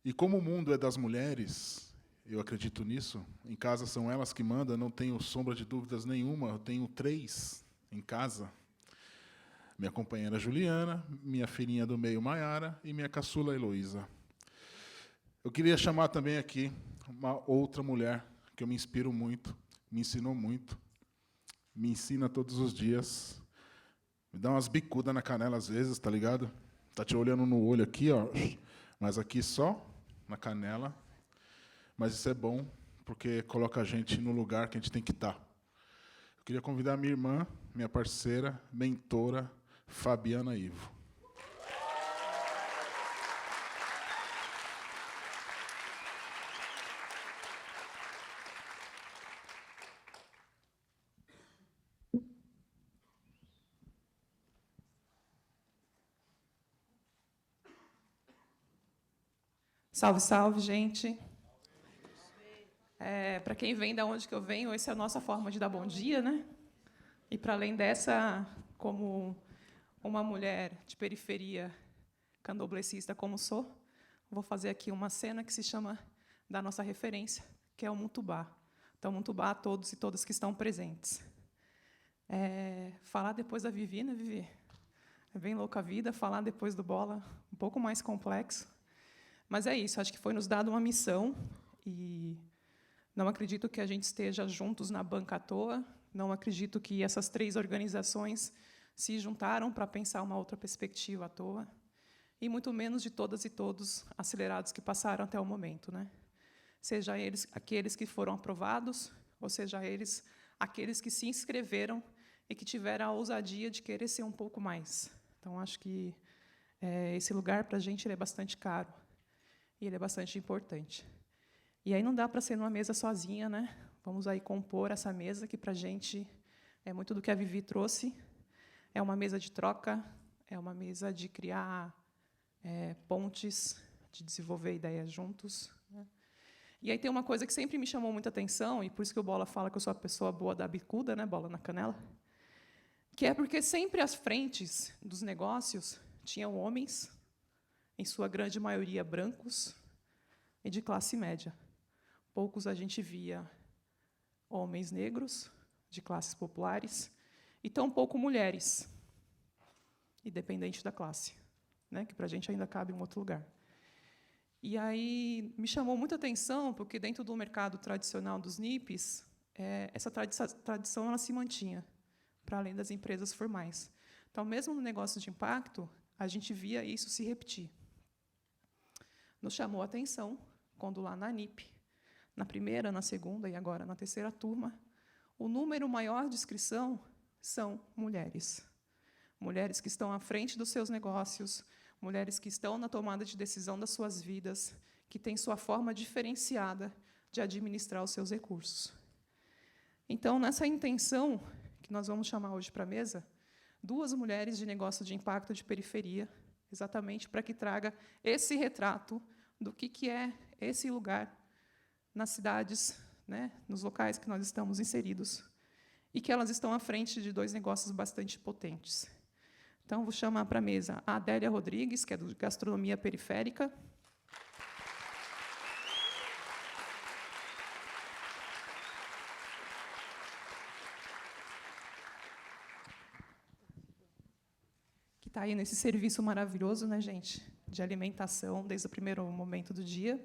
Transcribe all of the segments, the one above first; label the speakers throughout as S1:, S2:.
S1: E como o mundo é das mulheres, eu acredito nisso, em casa são elas que mandam, não tenho sombra de dúvidas nenhuma, eu tenho 3 em casa. Minha companheira Juliana, minha filhinha do meio Maiara e minha caçula Heloísa. Eu queria chamar também aqui uma outra mulher que eu me inspiro muito, me ensinou muito, me ensina todos os dias, me dá umas bicudas na canela às vezes, tá ligado? Tá te olhando no olho aqui, ó, mas aqui só na canela. Mas isso é bom, porque coloca a gente no lugar que a gente tem que estar. Eu queria convidar a minha irmã, minha parceira, mentora, Fabiana Ivo.
S2: Salve, salve, gente. Para quem vem da onde que eu venho, essa é a nossa forma de dar bom dia, né? E, para além dessa, como uma mulher de periferia candomblessista como sou, vou fazer aqui uma cena que se chama da nossa referência, que é o Muntubá. Então, Muntubá a todos e todas que estão presentes. Falar depois da Vivi, né, Vivi? É bem louca a vida, falar depois do Bola, um pouco mais complexo. Mas é isso, acho que foi nos dado uma missão, e não acredito que a gente esteja juntos na banca à toa, não acredito que essas 3 organizações se juntaram para pensar uma outra perspectiva à toa, e muito menos de todas e todos acelerados que passaram até o momento, né? Seja eles aqueles que foram aprovados, ou seja eles aqueles que se inscreveram e que tiveram a ousadia de querer ser um pouco mais. Então, acho que esse lugar, para a gente, ele é bastante caro. E ele é bastante importante. E aí não dá para ser numa mesa sozinha, né? Vamos aí compor essa mesa, que, para a gente, é muito do que a Vivi trouxe. É uma mesa de troca, é uma mesa de criar pontes, de desenvolver ideias juntos, né? E aí tem uma coisa que sempre me chamou muita atenção, e por isso que o Bola fala que eu sou a pessoa boa da bicuda, né, Bola na canela, que é porque sempre às frentes dos negócios tinham homens, em sua grande maioria brancos e de classe média. Poucos a gente via homens negros, de classes populares, e tão pouco mulheres, independente da classe, né, que para a gente ainda cabe em um outro lugar. E aí me chamou muita atenção, porque dentro do mercado tradicional dos NIPs, essa tradição ela se mantinha, para além das empresas formais. Então, mesmo no negócio de impacto, a gente via isso se repetir. Nos chamou a atenção quando, lá na NIP, na primeira, na segunda e agora na terceira turma, o número maior de inscrição são mulheres. Mulheres que estão à frente dos seus negócios, mulheres que estão na tomada de decisão das suas vidas, que têm sua forma diferenciada de administrar os seus recursos. Então, nessa intenção, que nós vamos chamar hoje para a mesa, 2 mulheres de negócio de impacto de periferia, exatamente para que traga esse retrato do que é esse lugar nas cidades, né, nos locais que nós estamos inseridos, e que elas estão à frente de 2 negócios bastante potentes. Então, vou chamar para a mesa a Adélia Rodrigues, que é do Gastronomia Periférica. Que está aí nesse serviço maravilhoso, né, gente, de alimentação, desde o primeiro momento do dia.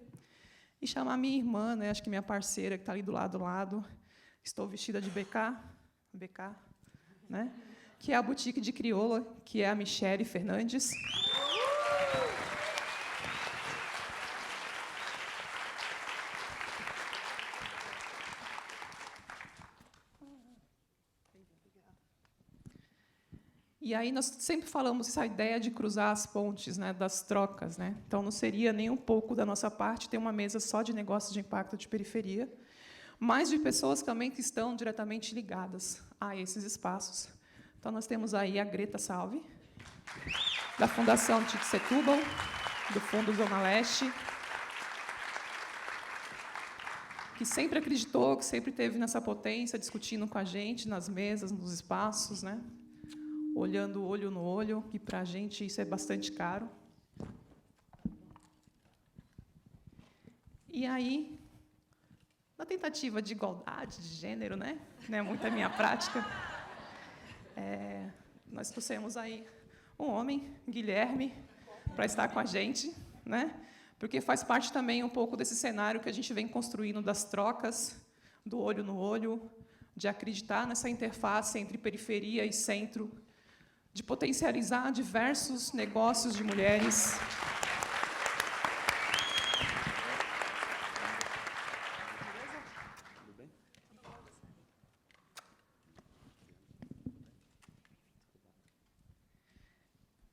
S2: E chamar a minha irmã, né, acho que minha parceira, que está ali do lado. Estou vestida de BK, né, que é a boutique de crioula, que é a Michele Fernandes. E aí nós sempre falamos essa ideia de cruzar as pontes, né, das trocas, né? Então, não seria nem um pouco da nossa parte ter uma mesa só de negócios de impacto de periferia, mas de pessoas também que estão diretamente ligadas a esses espaços. Então, nós temos aí a Greta Salve, da Fundação Tite Setúbal, do Fundo Zona Leste, que sempre acreditou, que sempre esteve nessa potência, discutindo com a gente nas mesas, nos espaços, né? Olhando olho no olho, que para a gente isso é bastante caro. E aí, na tentativa de igualdade de gênero, né? Não é muito a minha prática, nós trouxemos aí um homem, Guilherme, para estar com a gente, né? Porque faz parte também um pouco desse cenário que a gente vem construindo das trocas, do olho no olho, de acreditar nessa interface entre periferia e centro, de potencializar diversos negócios de mulheres.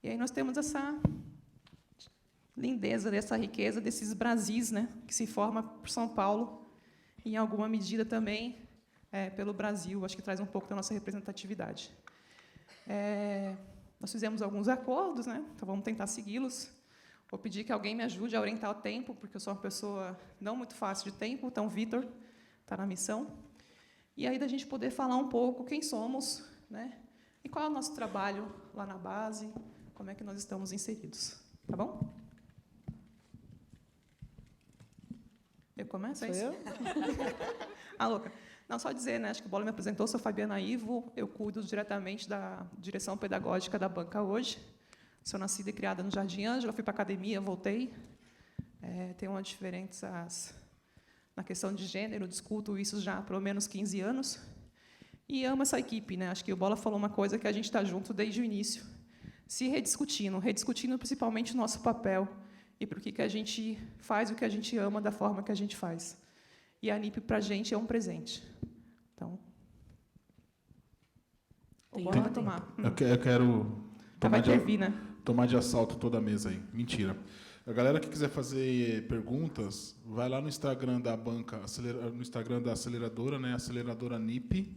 S2: E aí nós temos essa lindeza, dessa riqueza, desses Brasis, né, que se forma por São Paulo, e, em alguma medida, também pelo Brasil. Acho que traz um pouco da nossa representatividade. Nós fizemos alguns acordos, né, então vamos tentar segui-los. Vou pedir que alguém me ajude a orientar o tempo, porque eu sou uma pessoa não muito fácil de tempo, então o Vitor está na missão. E aí da gente poder falar um pouco quem somos, né, e qual é o nosso trabalho lá na base, como é que nós estamos inseridos. Tá bom? Eu começo, é isso?
S3: Sou eu?
S2: Louca. Não, só dizer, né, acho que o Bola me apresentou, sou Fabiana Ivo, eu cuido diretamente da direção pedagógica da banca hoje. Sou nascida e criada no Jardim Ângela, fui para a academia, voltei. Tenho uma diferença na questão de gênero, discuto isso já há pelo menos 15 anos. E amo essa equipe, né? Acho que o Bola falou uma coisa que a gente está junto desde o início, se rediscutindo principalmente o nosso papel e por que a gente faz o que a gente ama da forma que a gente faz. E a NIP, para a gente, é um presente. Então, o Bola vai tomar.
S1: Eu quero
S2: Vai intervir, né?
S1: tomar de assalto toda a mesa aí. Mentira. A galera que quiser fazer perguntas, vai lá no Instagram da banca, no Instagram da aceleradora, né, aceleradora NIP,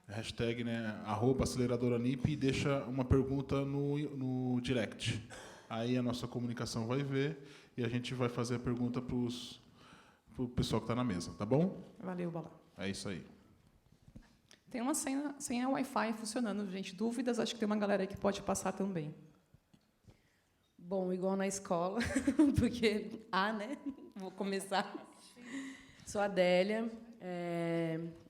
S1: hashtag, né, @aceleradora NIP, e deixa uma pergunta no direct. Aí a nossa comunicação vai ver e a gente vai fazer a pergunta para o pessoal que está na mesa, tá bom?
S2: Valeu, Bola.
S1: É isso aí.
S2: Tem uma senha Wi-Fi funcionando, gente. Dúvidas? Acho que tem uma galera aí que pode passar também.
S3: Bom, igual na escola, porque né? Vou começar. Sou Adélia,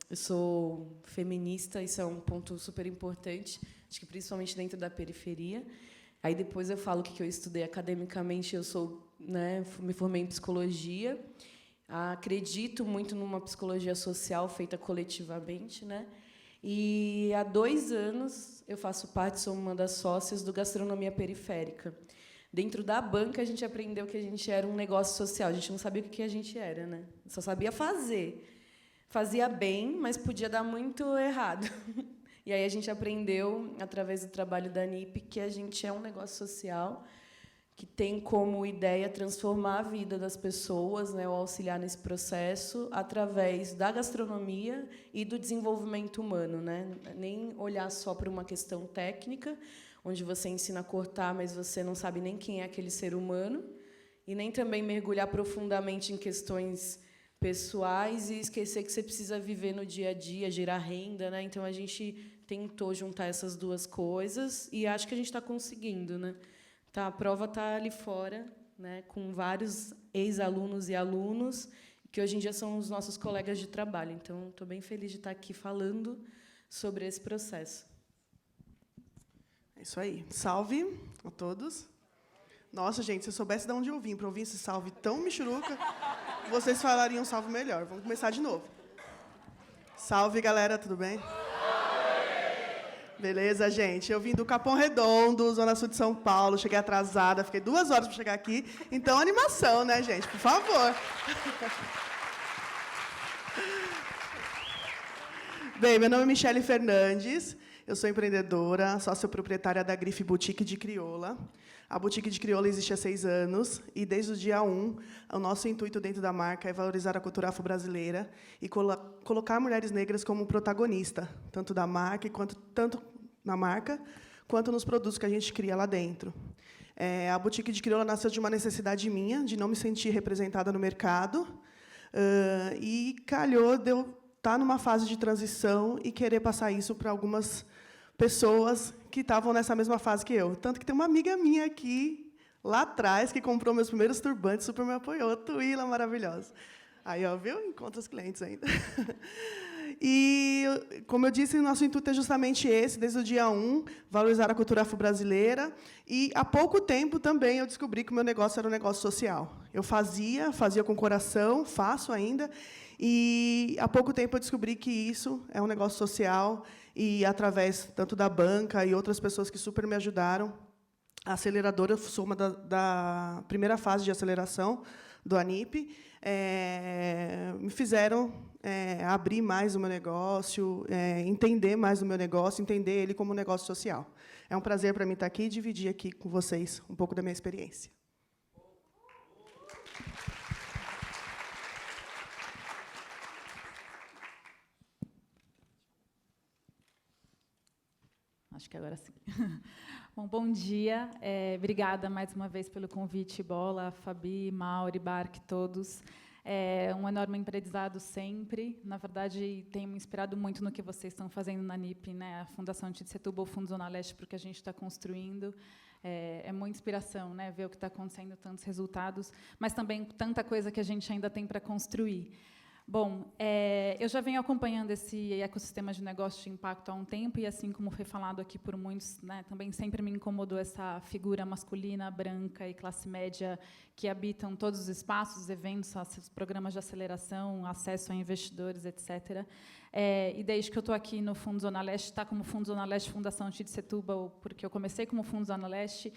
S3: eu sou feminista, isso é um ponto super importante, acho que principalmente dentro da periferia. Aí depois eu falo o que eu estudei academicamente. Eu me formei em psicologia. Acredito muito numa psicologia social feita coletivamente, né? E há 2 anos eu faço parte, sou uma das sócias do Gastronomia Periférica. Dentro da banca a gente aprendeu que a gente era um negócio social. A gente não sabia o que a gente era, né? Só sabia fazer. Fazia bem, mas podia dar muito errado. E aí a gente aprendeu, através do trabalho da NIP, que a gente é um negócio social que tem como ideia transformar a vida das pessoas, né, ou auxiliar nesse processo, através da gastronomia e do desenvolvimento humano, né? Nem olhar só para uma questão técnica, onde você ensina a cortar, mas você não sabe nem quem é aquele ser humano, e nem também mergulhar profundamente em questões pessoais e esquecer que você precisa viver no dia a dia, gerar renda, né? Então a gente tentou juntar essas duas coisas e acho que a gente está conseguindo, né? Tá, a prova está ali fora, né? Com vários ex-alunos e alunos que hoje em dia são os nossos colegas de trabalho. Então estou bem feliz de estar aqui falando sobre esse processo.
S4: É isso aí. Salve a todos. Nossa, gente, se eu soubesse de onde eu vim para ouvir esse salve tão michuruca, vocês falariam salve melhor. Vamos começar de novo. Salve, galera, tudo bem? Beleza, gente? Eu vim do Capão Redondo, Zona Sul de São Paulo, cheguei atrasada, fiquei 2 horas para chegar aqui. Então, animação, né, gente? Por favor. Bem, meu nome é Michele Fernandes, eu sou empreendedora, sócia proprietária da Grife Boutique de Crioula. A Boutique de Crioula existe há 6 anos e, desde o dia 1, o nosso intuito dentro da marca é valorizar a cultura afro-brasileira e colocar mulheres negras como protagonista, tanto da marca, tanto na marca, quanto nos produtos que a gente cria lá dentro. A Boutique de Crioula nasceu de uma necessidade minha, de não me sentir representada no mercado, e calhou de eu estar numa fase de transição e querer passar isso para algumas pessoas que estavam nessa mesma fase que eu. Tanto que tem uma amiga minha aqui, lá atrás, que comprou meus primeiros turbantes, super me apoiou. Tuíla, maravilhosa. Aí, ó, viu? Encontra os clientes ainda. E, como eu disse, nosso intuito é justamente esse, desde o dia 1, valorizar a cultura afro-brasileira. E, há pouco tempo, também, eu descobri que o meu negócio era um negócio social. Eu fazia com coração, faço ainda. E, há pouco tempo, eu descobri que isso é um negócio social. E, através tanto da banca e outras pessoas que super me ajudaram, a aceleradora, eu sou uma da primeira fase de aceleração do ANIP, me fizeram abrir mais o meu negócio, entender mais o meu negócio, entender ele como um negócio social. É um prazer para mim estar aqui e dividir aqui com vocês um pouco da minha experiência.
S5: Acho que agora sim. Bom dia. Obrigada mais uma vez pelo convite, Bola, Fabi, Mauri, Barque, todos. É um enorme aprendizado sempre. Na verdade, tenho me inspirado muito no que vocês estão fazendo na NIP, né? A Fundação Tite Setúbal, o Fundo Zona Leste, porque a gente está construindo. É muita inspiração, né? Ver o que está acontecendo, tantos resultados, mas também tanta coisa que a gente ainda tem para construir. Bom, eu já venho acompanhando esse ecossistema de negócio de impacto há um tempo, e, assim como foi falado aqui por muitos, né, também sempre me incomodou essa figura masculina, branca e classe média que habitam todos os espaços, eventos, programas de aceleração, acesso a investidores, etc. E desde que eu estou aqui no Fundo Zona Leste, está como Fundo Zona Leste Fundação Tite Setúbal, porque eu comecei como Fundo Zona Leste.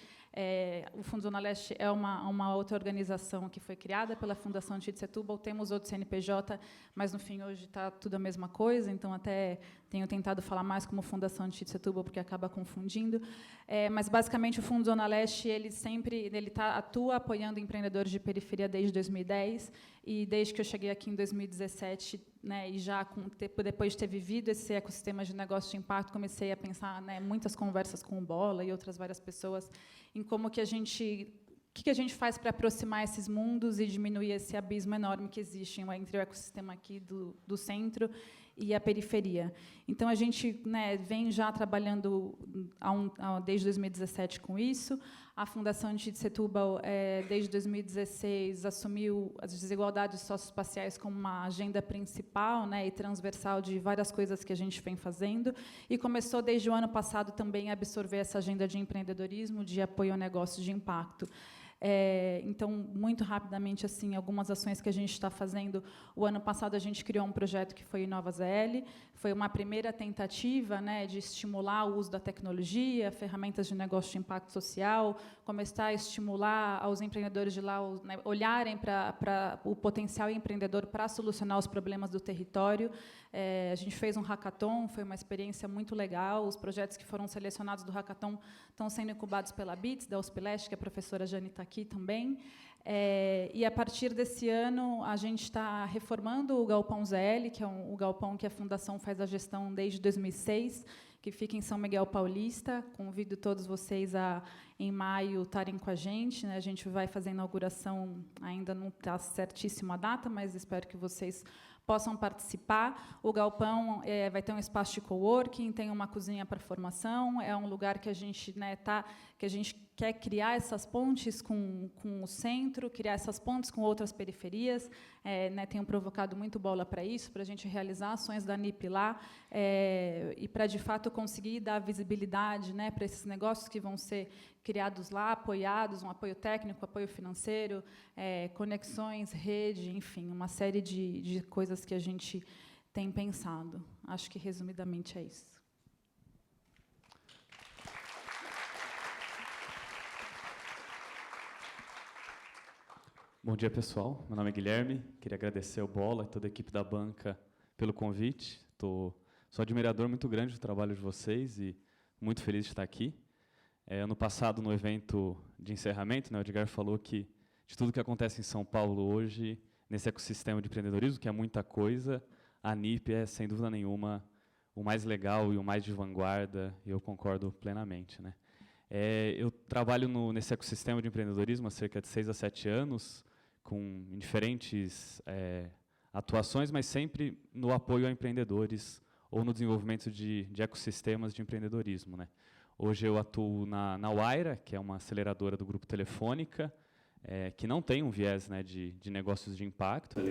S5: O Fundo Zona Leste é uma outra organização que foi criada pela Fundação Tite Setúbal. Temos outro CNPJ, mas, no fim, hoje está tudo a mesma coisa, então até tenho tentado falar mais como Fundação Tite Setúbal, porque acaba confundindo. Mas, basicamente, o Fundo Zona Leste atua apoiando empreendedores de periferia desde 2010, e desde que eu cheguei aqui em 2017, né, e já depois de ter vivido esse ecossistema de negócio de impacto, comecei a pensar, né, muitas conversas com o Bola e outras várias pessoas, em como que o que a gente faz para aproximar esses mundos e diminuir esse abismo enorme que existe entre o ecossistema aqui do centro e a periferia. Então, a gente, né, vem já trabalhando desde 2017 com isso. A Fundação Tite Setúbal, desde 2016, assumiu as desigualdades socioespaciais como uma agenda principal, né, e transversal de várias coisas que a gente vem fazendo, e começou, desde o ano passado, também a absorver essa agenda de empreendedorismo, de apoio a negócios de impacto. Então, muito rapidamente, assim, algumas ações que a gente está fazendo. O ano passado, a gente criou um projeto que foi Inova ZL. Foi uma primeira tentativa, né, de estimular o uso da tecnologia, ferramentas de negócio de impacto social, começar a estimular aos empreendedores de lá, né, olharem para o potencial empreendedor para solucionar os problemas do território. A gente fez um hackathon, foi uma experiência muito legal. Os projetos que foram selecionados do hackathon estão sendo incubados pela BITS, da USP Leste, que a professora Jane está aqui também. E, a partir desse ano, a gente está reformando o Galpão ZL, que é o galpão que a Fundação faz a gestão desde 2006, que fica em São Miguel Paulista. Convido todos vocês a, em maio, estarem com a gente, né? A gente vai fazer a inauguração, ainda não está certíssima a data, mas espero que vocês possam participar. O galpão vai ter um espaço de coworking, tem uma cozinha para formação, é um lugar que a gente, né, que a gente quer criar essas pontes com o centro, criar essas pontes com outras periferias. Né, tenho provocado muito Bola para isso, para a gente realizar ações da NIP lá, e para, de fato, conseguir dar visibilidade, né, para esses negócios que vão ser criados lá, apoiados, um apoio técnico, apoio financeiro, conexões, rede, enfim, uma série de coisas que a gente tem pensado. Acho que, resumidamente, é isso.
S6: Bom dia, pessoal. Meu nome é Guilherme. Queria agradecer ao Bola e toda a equipe da banca pelo convite. Sou admirador muito grande do trabalho de vocês e muito feliz de estar aqui. Ano passado, no evento de encerramento, né, o Edgar falou que, de tudo que acontece em São Paulo hoje, nesse ecossistema de empreendedorismo, que é muita coisa, a NIP é, sem dúvida nenhuma, o mais legal e o mais de vanguarda, e eu concordo plenamente, né? Eu trabalho nesse ecossistema de empreendedorismo há cerca de 6 a 7 anos, em diferentes atuações, mas sempre no apoio a empreendedores ou no desenvolvimento de ecossistemas de empreendedorismo, né? Hoje eu atuo na Wayra, que é uma aceleradora do Grupo Telefônica, que não tem um viés, né, de negócios de impacto. Ele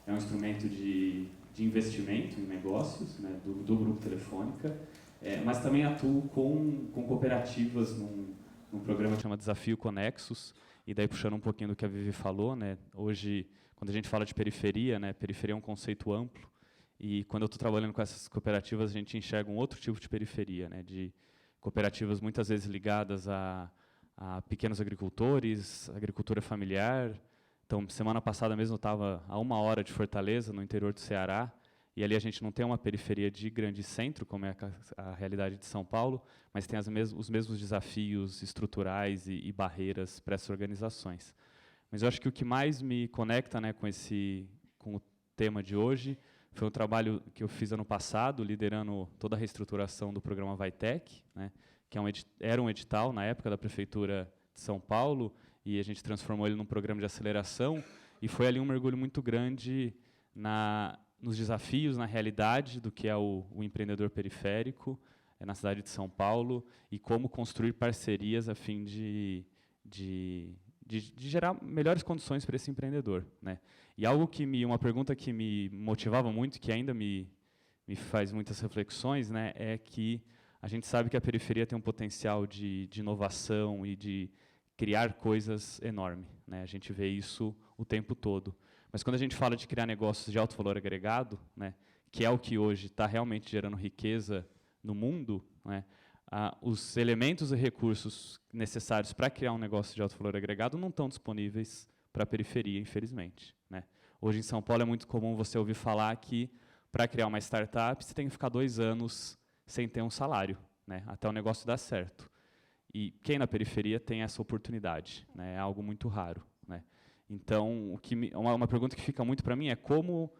S6: é um instrumento de investimento em negócios, né, do Grupo Telefônica, mas também atuo com cooperativas num programa que chama Desafio Conexos, e daí puxando um pouquinho do que a Vivi falou, né, hoje, quando a gente fala de periferia, né, periferia é um conceito amplo, e quando eu estou trabalhando com essas cooperativas, a gente enxerga um outro tipo de periferia, né, de cooperativas muitas vezes ligadas a pequenos agricultores, agricultura familiar. Então, semana passada mesmo eu estava a 1 hora de Fortaleza, no interior do Ceará, e ali a gente não tem uma periferia de grande centro, como é a realidade de São Paulo, mas tem os mesmos desafios estruturais e barreiras para essas organizações. Mas eu acho que o que mais me conecta, né, com o tema de hoje foi um trabalho que eu fiz ano passado, liderando toda a reestruturação do programa Vaitec, né, que era um edital, na época, da Prefeitura de São Paulo, e a gente transformou ele num programa de aceleração, e foi ali um mergulho muito grande nos desafios, na realidade do que é o empreendedor periférico na cidade de São Paulo, e como construir parcerias a fim de gerar melhores condições para esse empreendedor, né? E uma pergunta que me motivava muito, que ainda me faz muitas reflexões, né, é que a gente sabe que a periferia tem um potencial de inovação e de criar coisas enorme, né? A gente vê isso o tempo todo. Mas quando a gente fala de criar negócios de alto valor agregado, né, que é o que hoje está realmente gerando riqueza no mundo, né, os elementos e recursos necessários para criar um negócio de alto valor agregado não estão disponíveis para a periferia, infelizmente, né? Hoje, em São Paulo, é muito comum você ouvir falar que, para criar uma startup, você tem que ficar 2 anos sem ter um salário, né, até o negócio dar certo. E quem na periferia tem essa oportunidade, né, é algo muito raro, né? Então, uma pergunta que fica muito para mim é como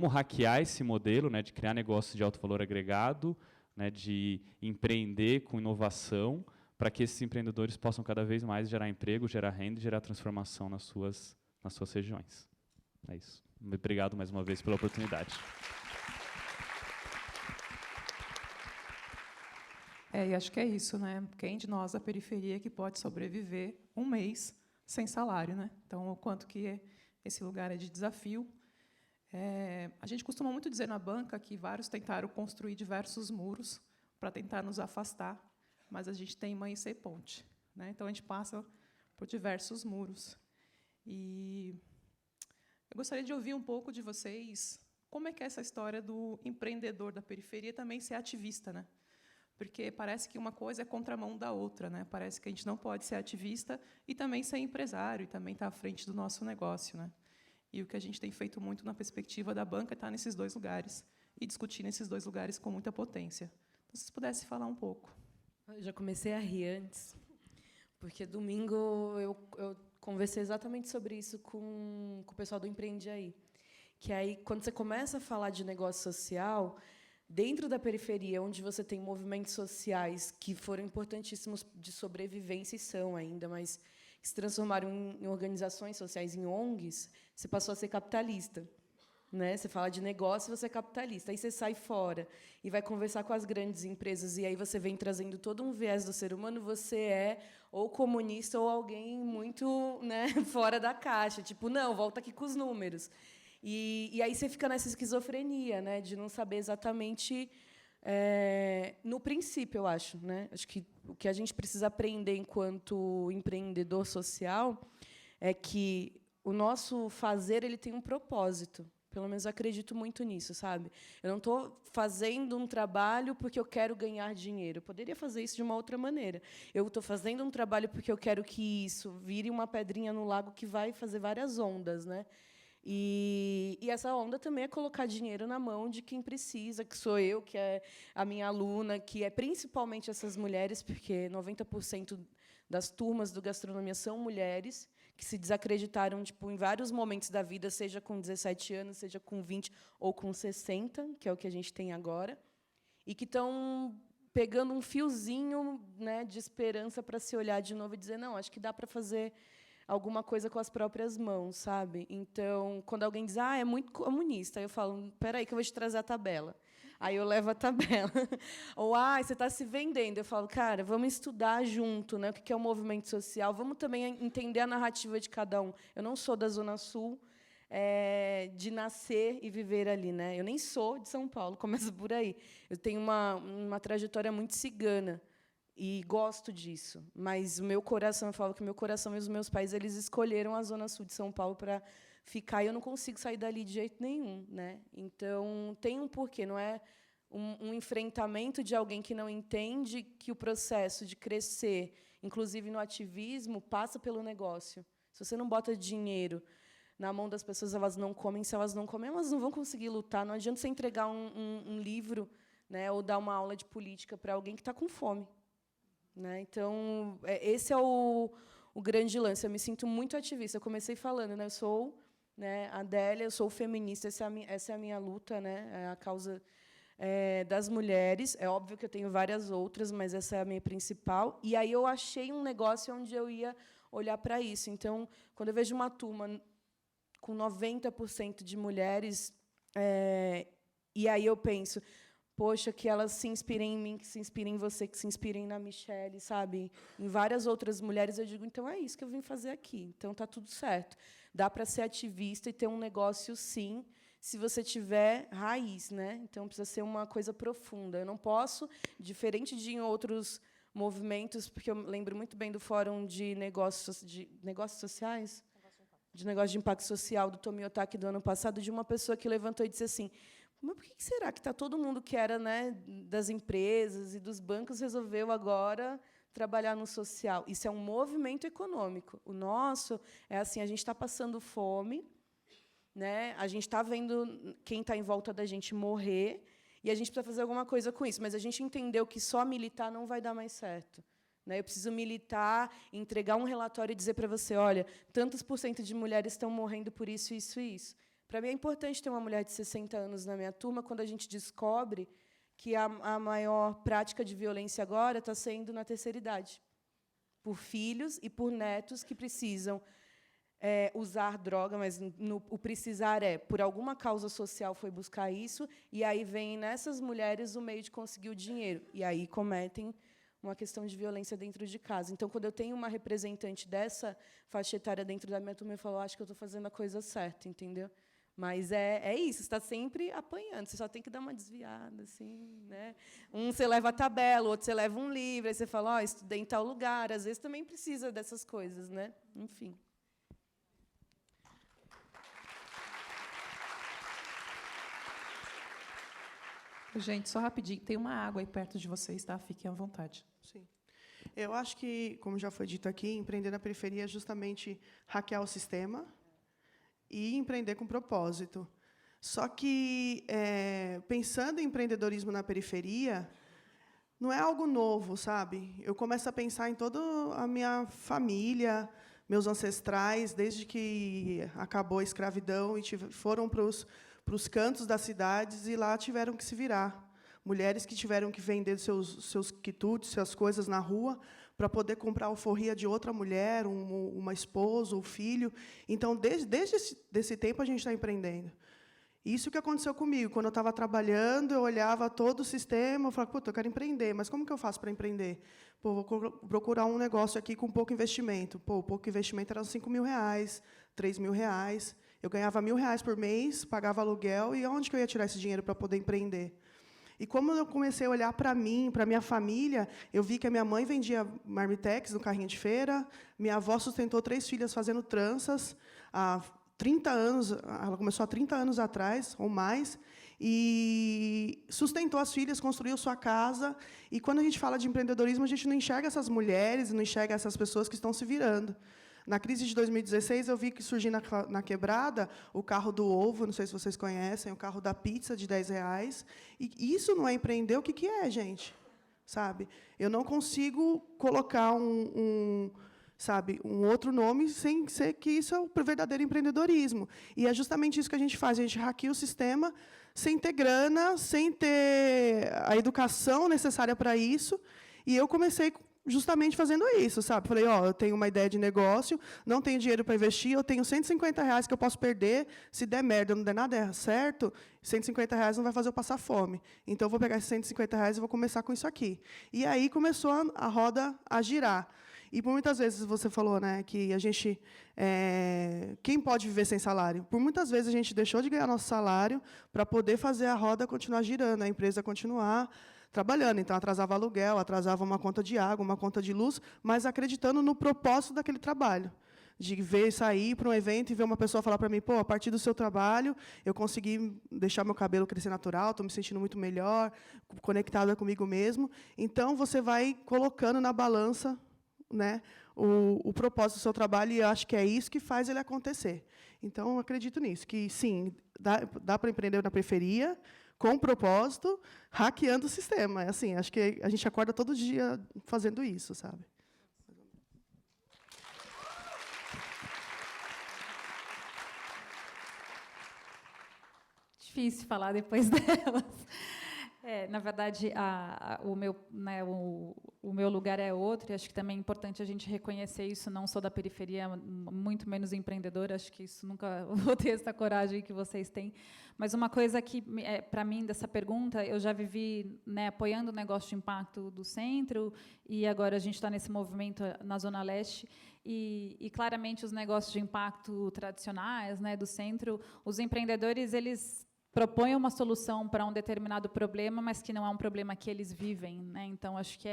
S6: hackear esse modelo, né, de criar negócios de alto valor agregado, né, de empreender com inovação, para que esses empreendedores possam cada vez mais gerar emprego, gerar renda e gerar transformação nas suas regiões. É isso. Obrigado mais uma vez pela oportunidade.
S2: E acho que é isso, né? Quem de nós da periferia que pode sobreviver 1 mês sem salário, né? Então, o quanto que esse lugar é de desafio. A gente costuma muito dizer na banca que vários tentaram construir diversos muros para tentar nos afastar, mas a gente tem Mãe Sem Ponte, né? Então, a gente passa por diversos muros. E eu gostaria de ouvir um pouco de vocês como é que é essa história do empreendedor da periferia também ser ativista, né? Porque parece que uma coisa é contramão da outra, né? Parece que a gente não pode ser ativista e também ser empresário, e também estar à frente do nosso negócio, né? E o que a gente tem feito muito na perspectiva da banca é estar nesses 2 lugares e discutir nesses 2 lugares com muita potência. Então, se vocês pudessem falar um pouco.
S3: Eu já comecei a rir antes, porque domingo eu conversei exatamente sobre isso com o pessoal do Empreende Aí. Que aí, quando você começa a falar de negócio social, dentro da periferia, onde você tem movimentos sociais que foram importantíssimos de sobrevivência e são ainda, mas que se transformaram em organizações sociais, em ONGs, você passou a ser capitalista, né? Você fala de negócio, você é capitalista. Aí você sai fora e vai conversar com as grandes empresas, e aí você vem trazendo todo um viés do ser humano, você é ou comunista ou alguém muito, né, fora da caixa. Tipo, não, volta aqui com os números. E aí você fica nessa esquizofrenia, né, de não saber exatamente no princípio, eu acho, né? Acho que o que a gente precisa aprender enquanto empreendedor social é que o nosso fazer ele tem um propósito. Pelo menos eu acredito muito nisso, sabe? Eu não estou fazendo um trabalho porque eu quero ganhar dinheiro. Eu poderia fazer isso de uma outra maneira. Eu estou fazendo um trabalho porque eu quero que isso vire uma pedrinha no lago que vai fazer várias ondas, né? E essa onda também é colocar dinheiro na mão de quem precisa, que sou eu, que é a minha aluna, que é principalmente essas mulheres, porque 90% das turmas do Gastronomia são mulheres, que se desacreditaram em vários momentos da vida, seja com 17 anos, seja com 20 ou com 60, que é o que a gente tem agora, e que estão pegando um fiozinho, né, de esperança para se olhar de novo e dizer, não, acho que dá para fazer alguma coisa com as próprias mãos, sabe? Então, quando alguém diz, é muito comunista, eu falo, espera aí que eu vou te trazer a tabela. Aí eu levo a tabela. Ou, você está se vendendo. Eu falo, cara, vamos estudar junto, né? O que é o movimento social. Vamos também entender a narrativa de cada um. Eu não sou da Zona Sul, de nascer e viver ali, né? Eu nem sou de São Paulo, começa por aí. Eu tenho uma trajetória muito cigana e gosto disso. Mas o meu coração, eu falo que o meu coração e os meus pais, eles escolheram a Zona Sul de São Paulo para ficar, e eu não consigo sair dali de jeito nenhum, né? Então, tem um porquê, não é um enfrentamento de alguém que não entende que o processo de crescer, inclusive no ativismo, passa pelo negócio. Se você não bota dinheiro na mão das pessoas, elas não comem. Se elas não comem, elas não vão conseguir lutar. Não adianta você entregar um livro, né, ou dar uma aula de política para alguém que está com fome, né? Então, esse é o grande lance. Eu me sinto muito ativista. Eu comecei falando, né, eu sou, né, Adélia, eu sou feminista, essa é a minha luta, né, é a causa das mulheres. É óbvio que eu tenho várias outras, mas essa é a minha principal. E aí eu achei um negócio onde eu ia olhar para isso. Então, quando eu vejo uma turma com 90% de mulheres, e aí eu penso, poxa, que elas se inspirem em mim, que se inspirem em você, que se inspirem na Michelle, sabe? Em várias outras mulheres, eu digo, então é isso que eu vim fazer aqui. Então está tudo certo. Dá para ser ativista e ter um negócio, sim, se você tiver raiz, né? Então precisa ser uma coisa profunda. Eu não posso, diferente de em outros movimentos, porque eu lembro muito bem do Fórum de Negócios Sociais, de negócio de impacto social do Tomi Otaki do ano passado, de uma pessoa que levantou e disse assim: mas por que será que está todo mundo que era, né, das empresas e dos bancos resolveu agora trabalhar no social? Isso é um movimento econômico. O nosso é assim, a gente está passando fome, né? A gente está vendo quem está em volta da gente morrer, e a gente precisa fazer alguma coisa com isso. Mas a gente entendeu que só militar não vai dar mais certo. Eu preciso militar, entregar um relatório e dizer para você, olha, tantos % de mulheres estão morrendo por isso, isso e isso. Para mim, é importante ter uma mulher de 60 anos na minha turma, quando a gente descobre que a maior prática de violência agora está sendo na terceira idade, por filhos e por netos que precisam usar droga, mas o precisar por alguma causa social foi buscar isso, e aí vem nessas mulheres o meio de conseguir o dinheiro, e aí cometem uma questão de violência dentro de casa. Então, quando eu tenho uma representante dessa faixa etária dentro da minha turma, eu falo, acho que eu estou fazendo a coisa certa, entendeu? Mas é isso, você está sempre apanhando, você só tem que dar uma desviada, assim, né? Um você leva a tabela, o outro você leva um livro, aí você fala, estudei em tal lugar, às vezes também precisa dessas coisas, né? Enfim.
S2: Gente, só rapidinho, tem uma água aí perto de vocês, tá? Fiquem à vontade.
S4: Sim. Eu acho que, como já foi dito aqui, empreender na periferia é justamente hackear o sistema e empreender com propósito. Só que, pensando em empreendedorismo na periferia, não é algo novo, sabe? Eu começo a pensar em toda a minha família, meus ancestrais, desde que acabou a escravidão e foram para os cantos das cidades e lá tiveram que se virar. Mulheres que tiveram que vender seus quitutes, suas coisas na rua, para poder comprar a alforria de outra mulher, uma esposa, um filho. Então, desde esse tempo, a gente está empreendendo. Isso que aconteceu comigo. Quando eu estava trabalhando, eu olhava todo o sistema, eu falava, eu quero empreender, mas como que eu faço para empreender? Vou procurar um negócio aqui com pouco investimento. O pouco investimento era R$5.000, R$3.000. Eu ganhava R$1.000 por mês, pagava aluguel, e onde que eu ia tirar esse dinheiro para poder empreender? E como eu comecei a olhar para mim, para a minha família, eu vi que a minha mãe vendia marmitex no carrinho de feira, minha avó sustentou 3 filhas fazendo tranças há 30 anos, ela começou há 30 anos atrás, ou mais, e sustentou as filhas, construiu sua casa. E, quando a gente fala de empreendedorismo, a gente não enxerga essas mulheres, não enxerga essas pessoas que estão se virando. Na crise de 2016, eu vi que surgiu na quebrada o carro do ovo, não sei se vocês conhecem, o carro da pizza de R$10. E isso não é empreender, o que é, gente? Sabe? Eu não consigo colocar um outro nome sem ser que isso é o verdadeiro empreendedorismo. E é justamente isso que a gente faz, a gente hackeia o sistema sem ter grana, sem ter a educação necessária para isso. E eu comecei justamente fazendo isso, sabe? Falei, ó, eu tenho uma ideia de negócio, não tenho dinheiro para investir, eu tenho R$ 150 que eu posso perder, se der merda, não der nada certo, R$ 150 não vai fazer eu passar fome. Então, eu vou pegar esses R$ 150 e vou começar com isso aqui. E aí começou a roda a girar. E por muitas vezes você falou, né, que a gente, quem pode viver sem salário? Por muitas vezes a gente deixou de ganhar nosso salário para poder fazer a roda continuar girando, a empresa continuar trabalhando. Então, atrasava aluguel, atrasava uma conta de água, uma conta de luz, mas acreditando no propósito daquele trabalho. De ver, sair para um evento e ver uma pessoa falar para mim, pô, a partir do seu trabalho, eu consegui deixar meu cabelo crescer natural, estou me sentindo muito melhor, conectada comigo mesmo. Então, você vai colocando na balança, né, o propósito do seu trabalho, e eu acho que é isso que faz ele acontecer. Então, eu acredito nisso, que, sim, dá para empreender na periferia, com propósito, hackeando o sistema. Assim, acho que a gente acorda todo dia fazendo isso, sabe?
S5: Difícil falar depois delas. Na verdade, o meu lugar é outro, e acho que também é importante a gente reconhecer isso. Não sou da periferia, muito menos empreendedora, acho que isso nunca vou ter essa coragem que vocês têm. Mas uma coisa que, para mim, dessa pergunta, eu já vivi, né, apoiando o negócio de impacto do centro, e agora a gente está nesse movimento na Zona Leste, e claramente os negócios de impacto tradicionais, né, do centro, os empreendedores, eles propõem uma solução para um determinado problema, mas que não é um problema que eles vivem, né? Então, acho que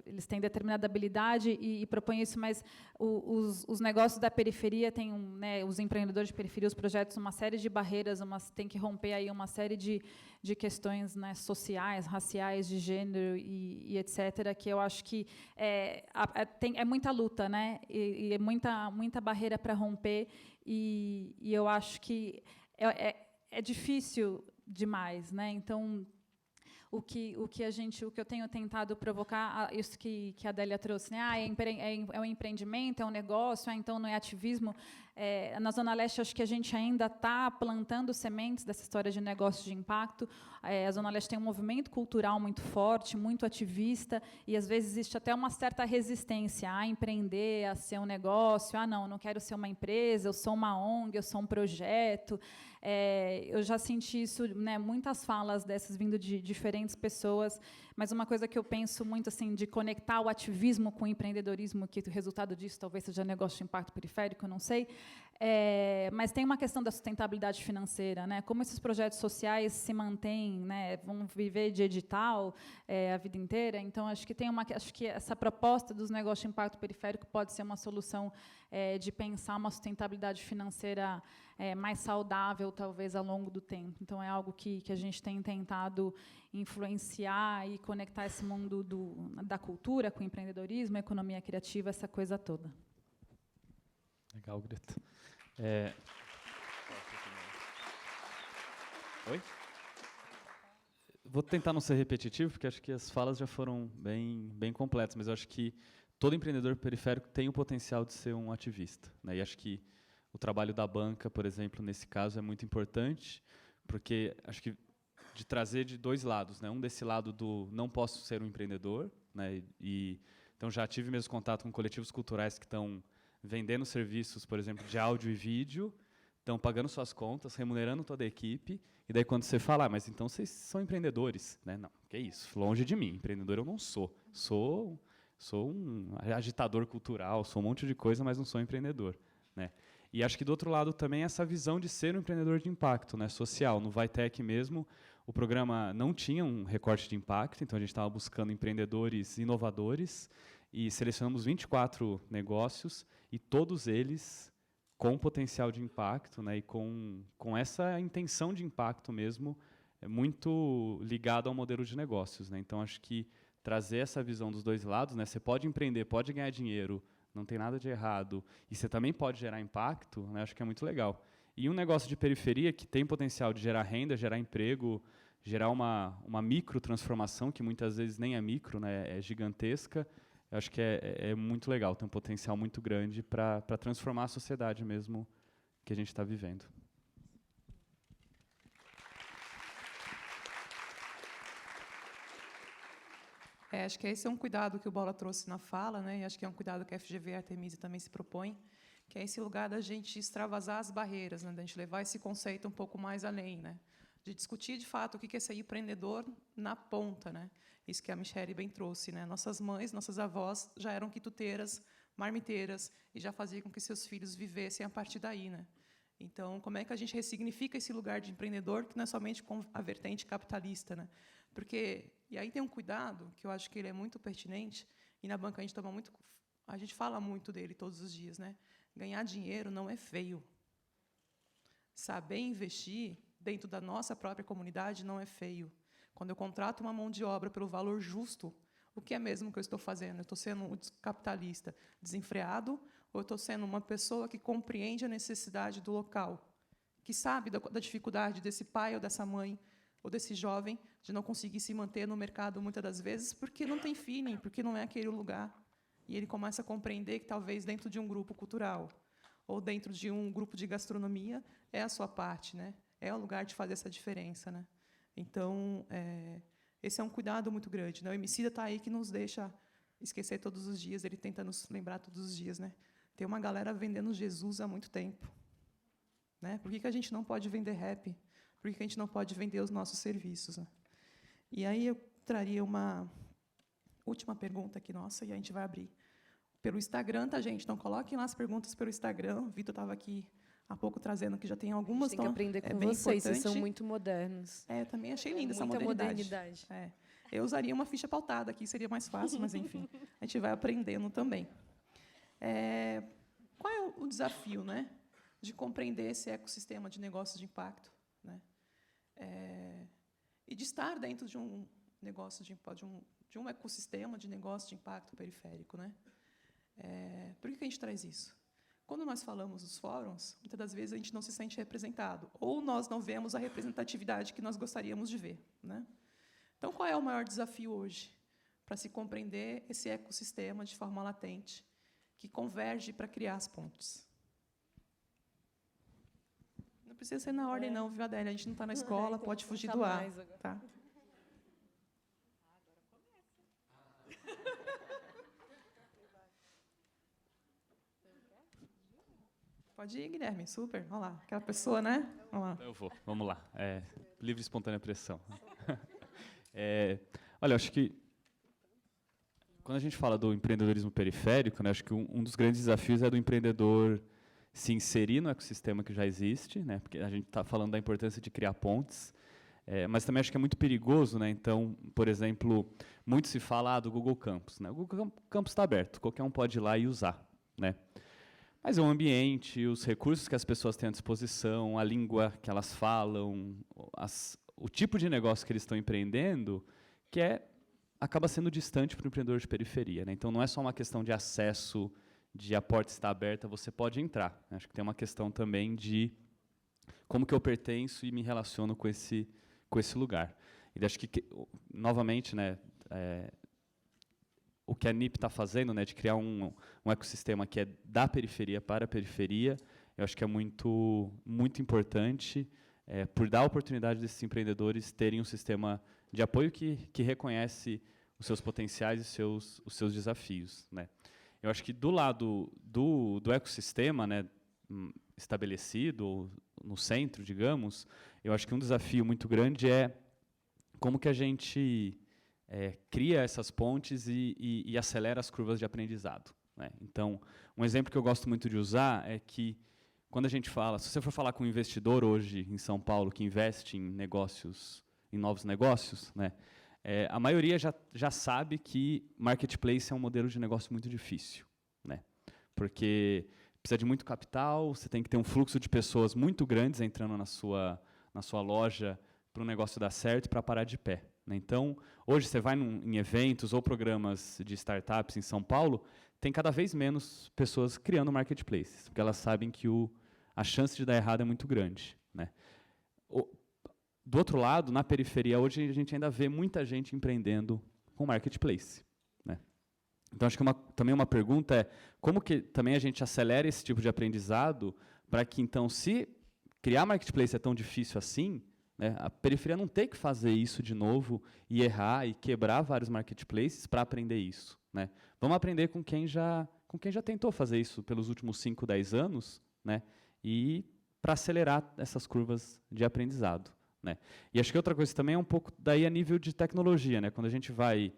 S5: eles têm determinada habilidade e propõem isso, mas os negócios da periferia têm, né, os empreendedores de periferia, os projetos, uma série de barreiras, tem que romper aí uma série de questões, né, sociais, raciais, de gênero e etc., que eu acho que é muita luta, né? E é muita barreira para romper, e eu acho que é difícil demais, né? Então, o que eu tenho tentado provocar, isso que a Adélia trouxe, né? É um empreendimento, é um negócio, então não é ativismo. Na Zona Leste, acho que a gente ainda está plantando sementes dessa história de negócio de impacto. A Zona Leste tem um movimento cultural muito forte, muito ativista, e às vezes existe até uma certa resistência a empreender, a ser um negócio. Não quero ser uma empresa, eu sou uma ONG, eu sou um projeto. Eu já senti isso, né, muitas falas dessas vindo de diferentes pessoas, mas uma coisa que eu penso muito, assim, de conectar o ativismo com o empreendedorismo, que o resultado disso talvez seja negócio de impacto periférico, eu não sei, mas tem uma questão da sustentabilidade financeira, né? Como esses projetos sociais se mantêm, né, vão viver de edital a vida inteira. Então, acho que essa proposta dos negócios de impacto periférico pode ser uma solução de pensar uma sustentabilidade financeira mais saudável, talvez, ao longo do tempo. Então, é algo que a gente tem tentado influenciar e conectar esse mundo da cultura com o empreendedorismo, a economia criativa, essa coisa toda.
S6: Legal, Greta. Oi? Vou tentar não ser repetitivo, porque acho que as falas já foram bem completas, mas eu acho que todo empreendedor periférico tem o potencial de ser um ativista, né? E acho que o trabalho da banca, por exemplo, nesse caso, é muito importante, porque acho que de trazer de dois lados, né? Um desse lado do não posso ser um empreendedor, né? Então já tive mesmo contato com coletivos culturais que estão vendendo serviços, por exemplo, de áudio e vídeo, estão pagando suas contas, remunerando toda a equipe, e daí quando você fala, mas então vocês são empreendedores, né? Não, que isso, longe de mim, empreendedor eu não sou. Sou um agitador cultural, sou um monte de coisa, mas não sou empreendedor, né? E acho que do outro lado também essa visão de ser um empreendedor de impacto, né, social. No Vitec mesmo, o programa não tinha um recorte de impacto, então a gente estava buscando empreendedores inovadores e selecionamos 24 negócios, e todos eles com potencial de impacto, né, e com essa intenção de impacto mesmo, muito ligado ao modelo de negócios, né? Então, acho que trazer essa visão dos dois lados, né, você pode empreender, pode ganhar dinheiro, não tem nada de errado, e você também pode gerar impacto, né, acho que é muito legal. E um negócio de periferia que tem potencial de gerar renda, gerar emprego, gerar uma microtransformação, que muitas vezes nem é micro, né, é gigantesca, eu acho que é muito legal, tem um potencial muito grande para transformar a sociedade mesmo que a gente está vivendo.
S2: Acho que esse é um cuidado que o Bola trouxe na fala, né? E acho que é um cuidado que a FGV e a Artemisia também se propõe, que é esse lugar da gente extravasar as barreiras, né? Da gente levar esse conceito um pouco mais além, né? De discutir, de fato, o que é ser empreendedor na ponta, né? Isso que a Michelle bem trouxe, né? Nossas mães, nossas avós já eram quituteiras, marmiteiras, e já faziam com que seus filhos vivessem a partir daí, né? Então, como é que a gente ressignifica esse lugar de empreendedor, que não é somente com a vertente capitalista, né? Porque, e aí tem um cuidado, que eu acho que ele é muito pertinente, e na banca a gente fala muito dele todos os dias, né? Ganhar dinheiro não é feio. Saber investir dentro da nossa própria comunidade não é feio. Quando eu contrato uma mão de obra pelo valor justo, o que é mesmo que eu estou fazendo? Eu estou sendo um capitalista desenfreado ou eu estou sendo uma pessoa que compreende a necessidade do local, que sabe da dificuldade desse pai ou dessa mãe ou desse jovem de não conseguir se manter no mercado muitas das vezes porque não tem feeling, porque não é aquele lugar. E ele começa a compreender que talvez dentro de um grupo cultural ou dentro de um grupo de gastronomia é a sua parte, né? É o lugar de fazer essa diferença, né? Então, esse é um cuidado muito grande, né? O Emicida está aí que nos deixa esquecer todos os dias, ele tenta nos lembrar todos os dias, né? Tem uma galera vendendo Jesus há muito tempo, né? Por que a gente não pode vender rap? Por que a gente não pode vender os nossos serviços, né? E aí eu traria uma última pergunta aqui nossa, e a gente vai abrir pelo Instagram, tá, gente? Então, coloquem lá as perguntas pelo Instagram. O Vitor estava aqui há pouco trazendo que já tem algumas.
S3: Tem que aprender com
S2: bem
S3: vocês, vocês são
S2: importante.
S3: muito modernos.
S2: Eu também achei linda essa
S3: Muita
S2: modernidade. Eu usaria uma ficha pautada aqui, seria mais fácil, mas, enfim, a gente vai aprendendo também. Qual é o desafio, né, de compreender esse ecossistema de negócios de impacto, né? E de estar dentro de um negócio de um ecossistema de negócio de impacto periférico, né? Por que a gente traz isso? Quando nós falamos dos fóruns, muitas das vezes a gente não se sente representado, ou nós não vemos a representatividade que nós gostaríamos de ver, né? Então, qual é o maior desafio hoje para se compreender esse ecossistema de forma latente, que converge para criar as pontes? Não precisa ser na ordem, não, viu, Adélia? A gente não está na escola, pode fugir do ar. Tá? Pode ir, Guilherme, super. Olha lá, aquela pessoa, né? Vamos lá.
S6: Eu vou, vamos lá. Livre e espontânea pressão. Olha, eu acho que quando a gente fala do empreendedorismo periférico, né, acho que um dos grandes desafios é do empreendedor se inserir no ecossistema que já existe, né, porque a gente está falando da importância de criar pontes, mas também acho que é muito perigoso, né. Então, por exemplo, muito se fala do Google Campus, né. O Google Campus está aberto, qualquer um pode ir lá e usar, né. Mas é um ambiente, os recursos que as pessoas têm à disposição, a língua que elas falam, o tipo de negócio que eles estão empreendendo, que acaba sendo distante para o empreendedor de periferia, né? Então, não é só uma questão de acesso, de a porta está aberta, você pode entrar. Acho que tem uma questão também de como que eu pertenço e me relaciono com esse lugar. E acho que novamente, né, o que a NIP está fazendo, né, de criar um ecossistema que é da periferia para a periferia, eu acho que é muito, muito importante, por dar a oportunidade desses empreendedores terem um sistema de apoio que reconhece os seus potenciais e os seus desafios, né. Eu acho que do lado do ecossistema, né, estabelecido, no centro, digamos, eu acho que um desafio muito grande é como que a gente cria essas pontes e acelera as curvas de aprendizado, né. Então, um exemplo que eu gosto muito de usar é que, quando a gente fala, se você for falar com um investidor hoje em São Paulo que investe em negócios, em novos negócios, né, a maioria já sabe que marketplace é um modelo de negócio muito difícil, né, porque precisa de muito capital, você tem que ter um fluxo de pessoas muito grandes entrando na sua loja para o negócio dar certo e para parar de pé, né. Então, hoje você vai em eventos ou programas de startups em São Paulo, tem cada vez menos pessoas criando marketplaces, porque elas sabem que a chance de dar errado é muito grande, né. Do outro lado, na periferia, hoje a gente ainda vê muita gente empreendendo com marketplace, né. Então, acho que também uma pergunta é como que também a gente acelera esse tipo de aprendizado para que, então, se criar marketplace é tão difícil assim, né? A periferia não tem que fazer isso de novo e errar e quebrar vários marketplaces para aprender isso, né? Vamos aprender com quem já tentou fazer isso pelos últimos 5, 10 anos, né? E para acelerar essas curvas de aprendizado, né? E acho que outra coisa também é um pouco daí a nível de tecnologia, né? Quando a gente vai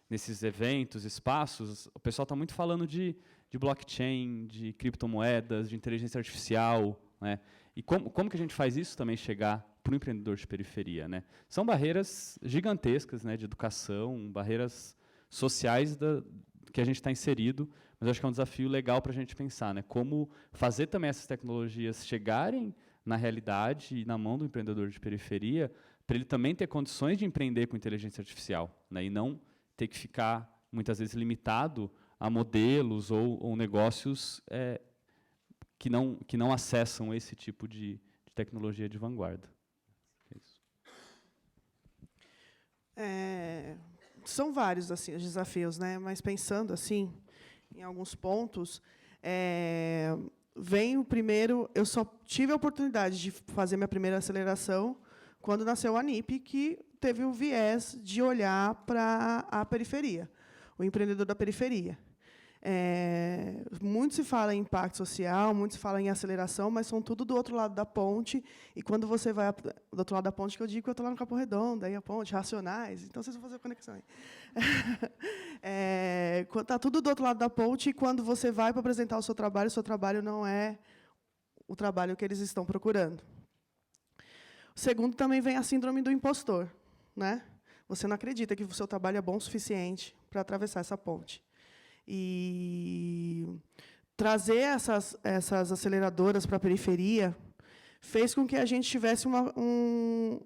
S6: nesses eventos, espaços, o pessoal está muito falando de blockchain, de criptomoedas, de inteligência artificial, né? E como que a gente faz isso também chegar para o empreendedor de periferia, né? São barreiras gigantescas, né, de educação, barreiras sociais que a gente está inserido, mas acho que é um desafio legal para a gente pensar, né? Como fazer também essas tecnologias chegarem na realidade e na mão do empreendedor de periferia, para ele também ter condições de empreender com inteligência artificial, né? E não ter que ficar, muitas vezes, limitado a modelos ou negócios que não acessam esse tipo de tecnologia de vanguarda. É isso.
S4: São vários assim, os desafios, né? Mas pensando assim, em alguns pontos, vem o primeiro. Eu só tive a oportunidade de fazer minha primeira aceleração quando nasceu a NIP, que teve o viés de olhar para a periferia, o empreendedor da periferia. Muito se fala em impacto social, muito se fala em aceleração, mas são tudo do outro lado da ponte. E quando você vai do outro lado da ponte, que eu digo que eu estou lá no Capão Redondo, aí a ponte, Racionais, então vocês vão fazer a conexão aí. Está tudo do outro lado da ponte, e quando você vai para apresentar o seu trabalho não é o trabalho que eles estão procurando. O segundo também vem a síndrome do impostor, né? Você não acredita que o seu trabalho é bom o suficiente para atravessar essa ponte. E trazer essas aceleradoras para a periferia fez com que a gente tivesse um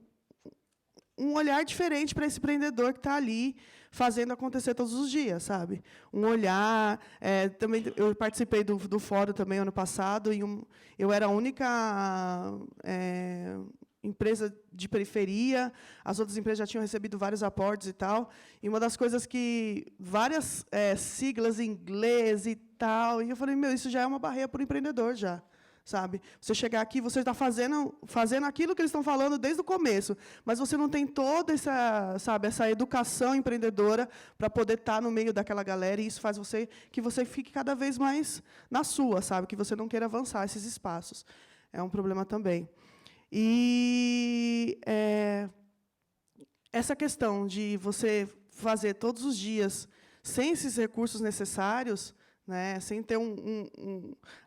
S4: olhar diferente para esse empreendedor que está ali fazendo acontecer todos os dias, sabe? Um olhar. Também eu participei do fórum também ano passado, e eu era a única empresa de periferia, as outras empresas já tinham recebido vários aportes e tal, e uma das coisas que várias siglas em inglês e tal, e eu falei, isso já é uma barreira para o empreendedor já, sabe? Você chegar aqui, você está fazendo aquilo que eles estão falando desde o começo, mas você não tem toda essa educação empreendedora para poder estar no meio daquela galera, e isso faz que você fique cada vez mais na sua, sabe? Que você não queira avançar esses espaços. É um problema também. E essa questão de você fazer todos os dias sem esses recursos necessários, né, sem ter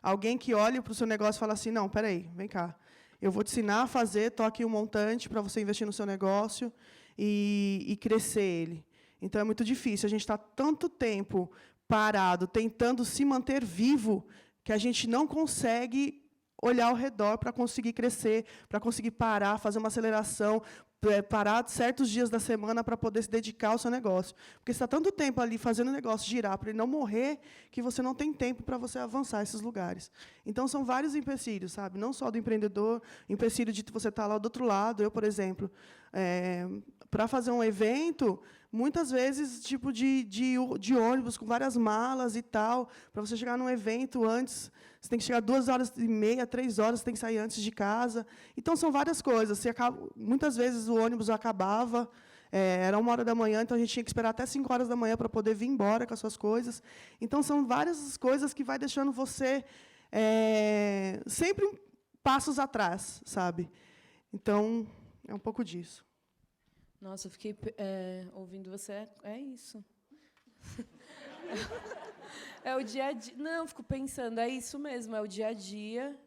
S4: alguém que olhe para o seu negócio e fale assim, não, espera aí, vem cá, eu vou te ensinar a fazer, estou aqui um montante para você investir no seu negócio e crescer ele. Então, é muito difícil. A gente está tanto tempo parado, tentando se manter vivo, que a gente não consegue olhar ao redor para conseguir crescer, para conseguir parar, fazer uma aceleração, parar certos dias da semana para poder se dedicar ao seu negócio. Porque você está tanto tempo ali fazendo o negócio girar para ele não morrer, que você não tem tempo para você avançar esses lugares. Então, são vários empecilhos, sabe? Não só do empreendedor, empecilho de você estar lá do outro lado. Eu, por exemplo, para fazer um evento, muitas vezes, tipo de ônibus, com várias malas e tal, para você chegar num evento antes, você tem que chegar 2h30, 3 horas, você tem que sair antes de casa. Então, são várias coisas. Muitas vezes, o ônibus acabava, era 1h da manhã, então a gente tinha que esperar até 5 horas da manhã para poder vir embora com as suas coisas. Então, são várias coisas que vai deixando você sempre passos atrás, sabe? Então, é um pouco disso.
S3: Nossa, eu fiquei ouvindo você, é isso. É o dia a dia. Não, fico pensando, é isso mesmo, é o dia a dia.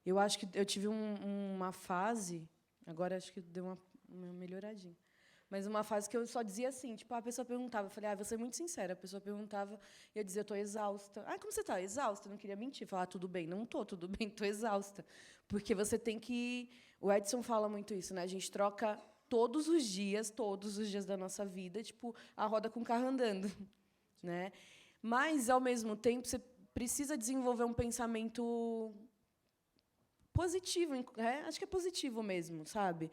S3: Eu acho que eu tive uma fase, agora acho que deu uma melhoradinha, mas uma fase que eu só dizia assim, tipo, a pessoa perguntava, eu falei, vou ser muito sincera, a pessoa perguntava, e eu dizia, estou exausta. Como você está? Exausta? Eu não queria mentir, falar, tudo bem, não estou, tudo bem, estou exausta. Porque você tem que... O Edson fala muito isso, né? A gente troca todos os dias da nossa vida, tipo, a roda com o carro andando, né? Mas, ao mesmo tempo, você precisa desenvolver um pensamento positivo, acho que é positivo mesmo, sabe?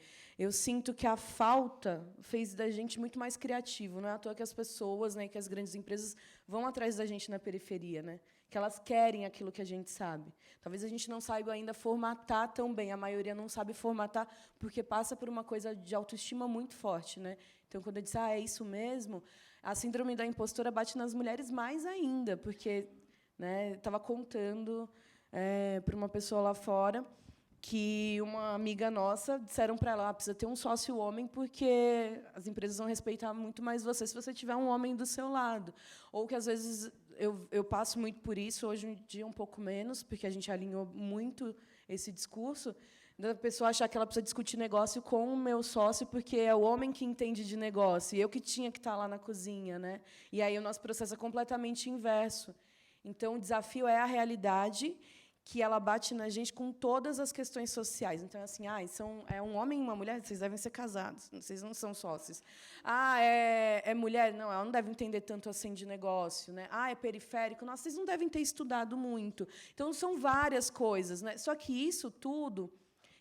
S3: Eu sinto que a falta fez da gente muito mais criativo. Não é à toa que as pessoas, né, que as grandes empresas vão atrás da gente na periferia, né? Que elas querem aquilo que a gente sabe. Talvez a gente não saiba ainda formatar tão bem. A maioria não sabe formatar porque passa por uma coisa de autoestima muito forte, né? Então, quando eu disse, é isso mesmo, a síndrome da impostora bate nas mulheres mais ainda, porque, né, estava contando para uma pessoa lá fora que uma amiga nossa disseram para ela, precisa ter um sócio homem porque as empresas vão respeitar muito mais você se você tiver um homem do seu lado. Ou que, às vezes, eu passo muito por isso, hoje em dia um pouco menos, porque a gente alinhou muito esse discurso, da pessoa achar que ela precisa discutir negócio com o meu sócio, porque é o homem que entende de negócio, e eu que tinha que estar lá na cozinha, né? E aí o nosso processo é completamente inverso. Então, o desafio é a realidade, que ela bate na gente com todas as questões sociais. Então, assim, é um homem e uma mulher, vocês devem ser casados, vocês não são sócios. É mulher? Não, ela não deve entender tanto assim de negócio. Né? É periférico? Nossa, vocês não devem ter estudado muito. Então, são várias coisas. Né? Só que isso tudo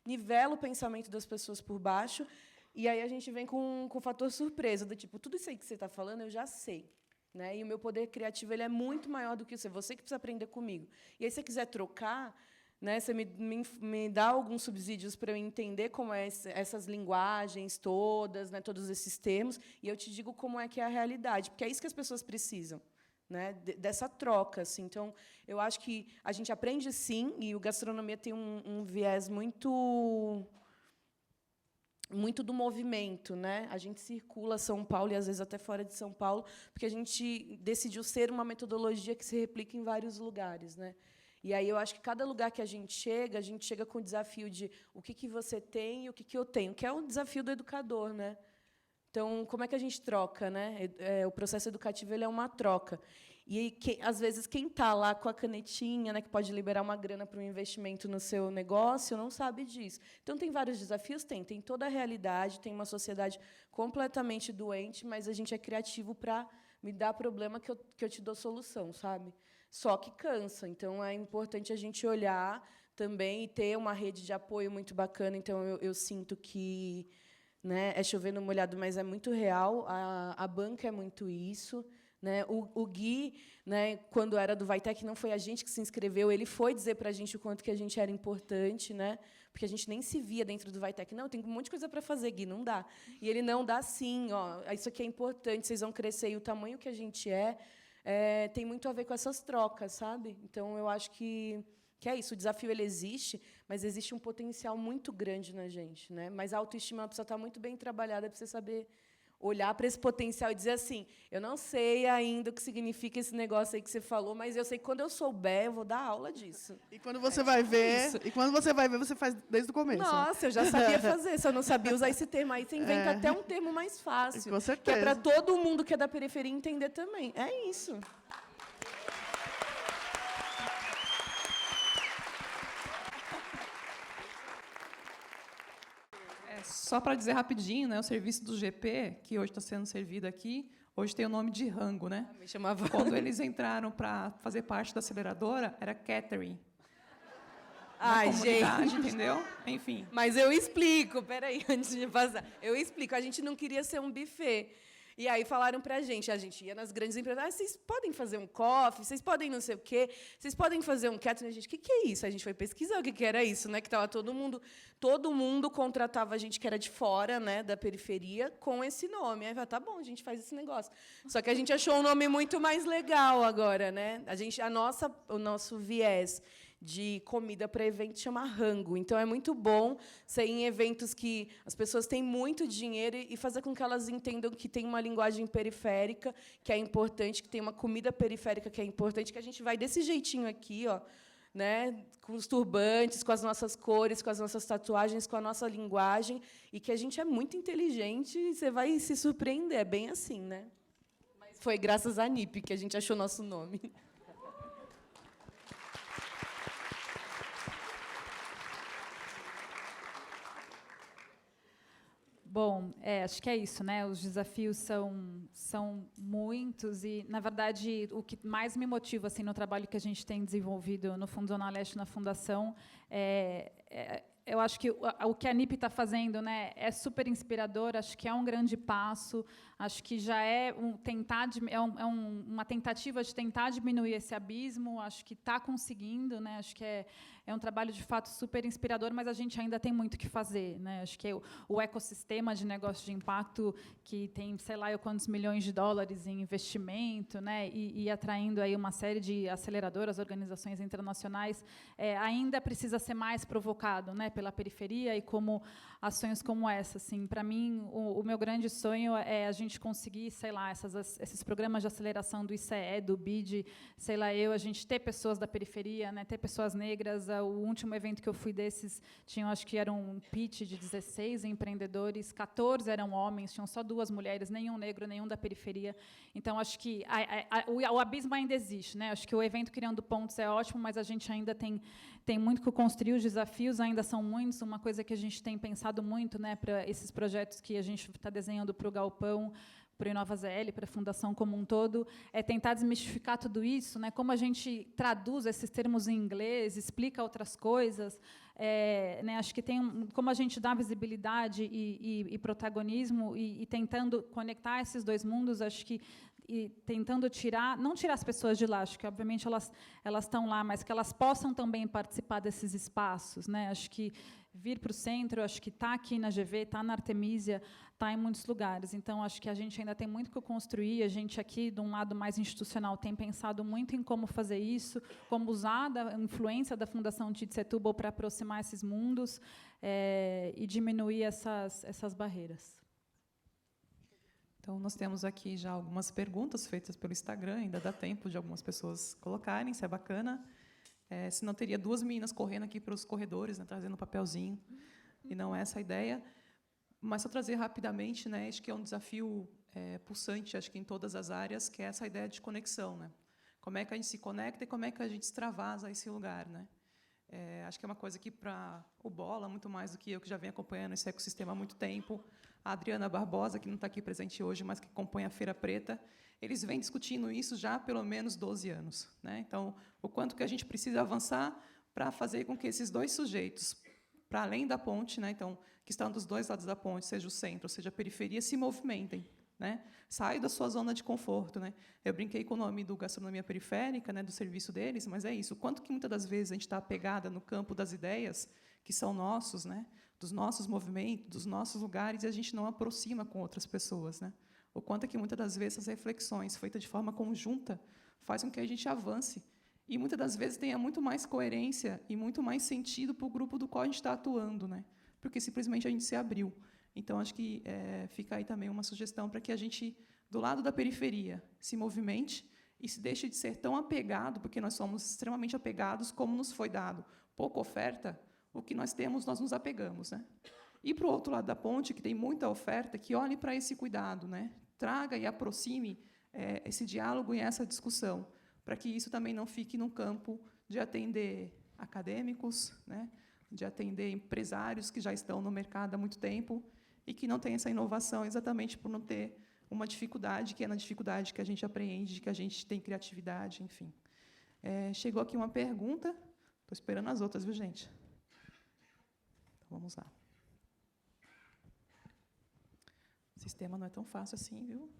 S3: nivela o pensamento das pessoas por baixo, e aí a gente vem com o fator surpresa, do tipo, tudo isso aí que você está falando, eu já sei. Né? E o meu poder criativo ele é muito maior do que você que precisa aprender comigo. E aí, se você quiser trocar, né, você me dá alguns subsídios para eu entender como é essas linguagens todas, né, todos esses termos, e eu te digo como é que é a realidade, porque é isso que as pessoas precisam. Né, dessa troca. Assim. Então, eu acho que a gente aprende, sim, e o gastronomia tem um viés muito do movimento. Né? A gente circula São Paulo, e, às vezes, até fora de São Paulo, porque a gente decidiu ser uma metodologia que se replica em vários lugares. Né? E aí eu acho que cada lugar que a gente chega com o desafio de o que você tem e o que eu tenho, que é o desafio do educador. Né? Então, como é que a gente troca? Né? O processo educativo ele é uma troca. E, às vezes, quem está lá com a canetinha, né, que pode liberar uma grana para um investimento no seu negócio, não sabe disso. Então, tem vários desafios? Tem toda a realidade, tem uma sociedade completamente doente, mas a gente é criativo para me dar problema que eu te dou solução, sabe? Só que cansa. Então, é importante a gente olhar também e ter uma rede de apoio muito bacana. Então, eu sinto que... Né, é chover no molhado, mas é muito real. A banca é muito isso. Né? O Gui, né, quando era do Vaitec, não foi a gente que se inscreveu, ele foi dizer para a gente o quanto que a gente era importante, né? Porque a gente nem se via dentro do Vaitec. Não, tem um monte de coisa para fazer, Gui, não dá. E ele, não, dá sim, ó, isso aqui é importante, vocês vão crescer. E o tamanho que a gente tem muito a ver com essas trocas, sabe? Então, eu acho que é isso, o desafio ele existe, mas existe um potencial muito grande na gente. Né? Mas a autoestima precisa estar muito bem trabalhada para você saber olhar para esse potencial e dizer assim, eu não sei ainda o que significa esse negócio aí que você falou, mas eu sei que quando eu souber, eu vou dar aula disso.
S4: E quando você vai ver, você faz desde o começo.
S3: Nossa, eu já sabia fazer, se eu não sabia usar esse termo, aí você inventa até um termo mais fácil.
S4: Com certeza.
S3: Que é para todo mundo que é da periferia entender também. É isso.
S2: Só para dizer rapidinho, né, o serviço do GP, que hoje está sendo servido aqui, hoje tem o nome de rango. Né?
S3: Me chamava...
S2: Quando eles entraram para fazer parte da aceleradora, era catering.
S3: Ai,
S2: gente. Entendeu? Enfim.
S3: Mas eu explico, peraí, antes de passar. Eu explico, a gente não queria ser um buffet. E aí falaram para a gente ia nas grandes empresas, vocês podem fazer um coffee, vocês podem não sei o quê, vocês podem fazer um catering. A gente, o que é isso? A gente foi pesquisar o que era isso, né? Que estava todo mundo contratava a gente que era de fora, né, da periferia, com esse nome. Aí falou, tá bom, a gente faz esse negócio. Só que a gente achou um nome muito mais legal agora, né? O nosso viés de comida para evento chama rango. Então, é muito bom ser em eventos que as pessoas têm muito dinheiro e fazer com que elas entendam que tem uma linguagem periférica, que é importante, que tem uma comida periférica que é importante, que a gente vai desse jeitinho aqui, ó, né, com os turbantes, com as nossas cores, com as nossas tatuagens, com a nossa linguagem, e que a gente é muito inteligente e você vai se surpreender. É bem assim, né? Mas foi graças à NIP que a gente achou nosso nome.
S5: Bom, acho que é isso, né? Os desafios são muitos e, na verdade, o que mais me motiva assim no trabalho que a gente tem desenvolvido no Fundo Zona Leste, na Fundação, eu acho que o que a NIP está fazendo, né, é super inspirador. Acho que é um grande passo. Acho que já é uma tentativa de tentar diminuir esse abismo. Acho que está conseguindo, né? Acho que é um trabalho de fato super inspirador, mas a gente ainda tem muito que fazer, né? Acho que o ecossistema de negócio de impacto, que tem, sei lá, quantos milhões de dólares em investimento, né, e atraindo aí uma série de aceleradoras, organizações internacionais, ainda precisa ser mais provocado, né, pela periferia e como ações como essa. Assim, para mim, o meu grande sonho é a gente conseguir, sei lá, esses programas de aceleração do ICE, do BID, sei lá, a gente ter pessoas da periferia, né, ter pessoas negras. O último evento que eu fui desses, acho que era um pitch de 16 empreendedores, 14 eram homens, tinham só 2 mulheres, nenhum negro, nenhum da periferia. Então, acho que o abismo ainda existe, né? Acho que o evento Criando Pontos é ótimo, mas a gente ainda tem muito que construir, os desafios ainda são muitos. Uma coisa que a gente tem pensado muito, né, para esses projetos que a gente está desenhando para o Galpão, para o Inova ZL, para a Fundação como um todo, é tentar desmistificar tudo isso, né? Como a gente traduz esses termos em inglês, explica outras coisas, né? Acho que como a gente dá visibilidade e protagonismo e tentando conectar esses dois mundos. Acho que tentando não tirar as pessoas de lá, acho que obviamente elas estão lá, mas que elas possam também participar desses espaços, né? Acho que vir para o centro, acho que está aqui na GV, está na Artemisia, está em muitos lugares. Então, acho que a gente ainda tem muito que construir. A gente aqui, de um lado mais institucional, tem pensado muito em como fazer isso, como usar a influência da Fundação Tite Setúbal para aproximar esses mundos e diminuir essas barreiras.
S2: Então, nós temos aqui já algumas perguntas feitas pelo Instagram, ainda dá tempo de algumas pessoas colocarem, isso é bacana. Senão teria 2 meninas correndo aqui para os corredores, né, trazendo um papelzinho, e não é essa a ideia. Mas só trazer rapidamente, né, acho que é um desafio pulsante, acho que em todas as áreas, que é essa ideia de conexão, né? Como é que a gente se conecta e como é que a gente extravasa esse lugar, né? Acho que é uma coisa que para o Bola, muito mais do que eu, que já venho acompanhando esse ecossistema há muito tempo, a Adriana Barbosa, que não está aqui presente hoje, mas que acompanha a Feira Preta, eles vêm discutindo isso já há pelo menos 12 anos, né? Então, o quanto que a gente precisa avançar para fazer com que esses 2 sujeitos, para além da ponte, né, então, que estão dos 2 lados da ponte, seja o centro, seja a periferia, se movimentem, né? Saiam da sua zona de conforto, né? Eu brinquei com o nome do Gastronomia Periférica, né, do serviço deles, mas é isso. O quanto que muitas das vezes a gente está apegada no campo das ideias que são nossos, né, dos nossos movimentos, dos nossos lugares, e a gente não aproxima com outras pessoas, né? O quanto é que muitas das vezes as reflexões feitas de forma conjunta faz com que a gente avance e muitas das vezes tenha muito mais coerência e muito mais sentido para o grupo do qual a gente está atuando, né? Porque simplesmente a gente se abriu. Então, acho que fica aí também uma sugestão para que a gente, do lado da periferia, se movimente e se deixe de ser tão apegado, porque nós somos extremamente apegados, como nos foi dado pouca oferta, o que nós temos, nós nos apegamos, né? E, para o outro lado da ponte, que tem muita oferta, que olhe para esse cuidado, né? Traga e aproxime esse diálogo e essa discussão, para que isso também não fique num campo de atender acadêmicos, né? De atender empresários que já estão no mercado há muito tempo e que não têm essa inovação exatamente por não ter uma dificuldade, que é na dificuldade que a gente apreende, que a gente tem criatividade, enfim. Chegou aqui uma pergunta, estou esperando as outras, viu, gente? Então, vamos lá. O sistema não é tão fácil assim, viu?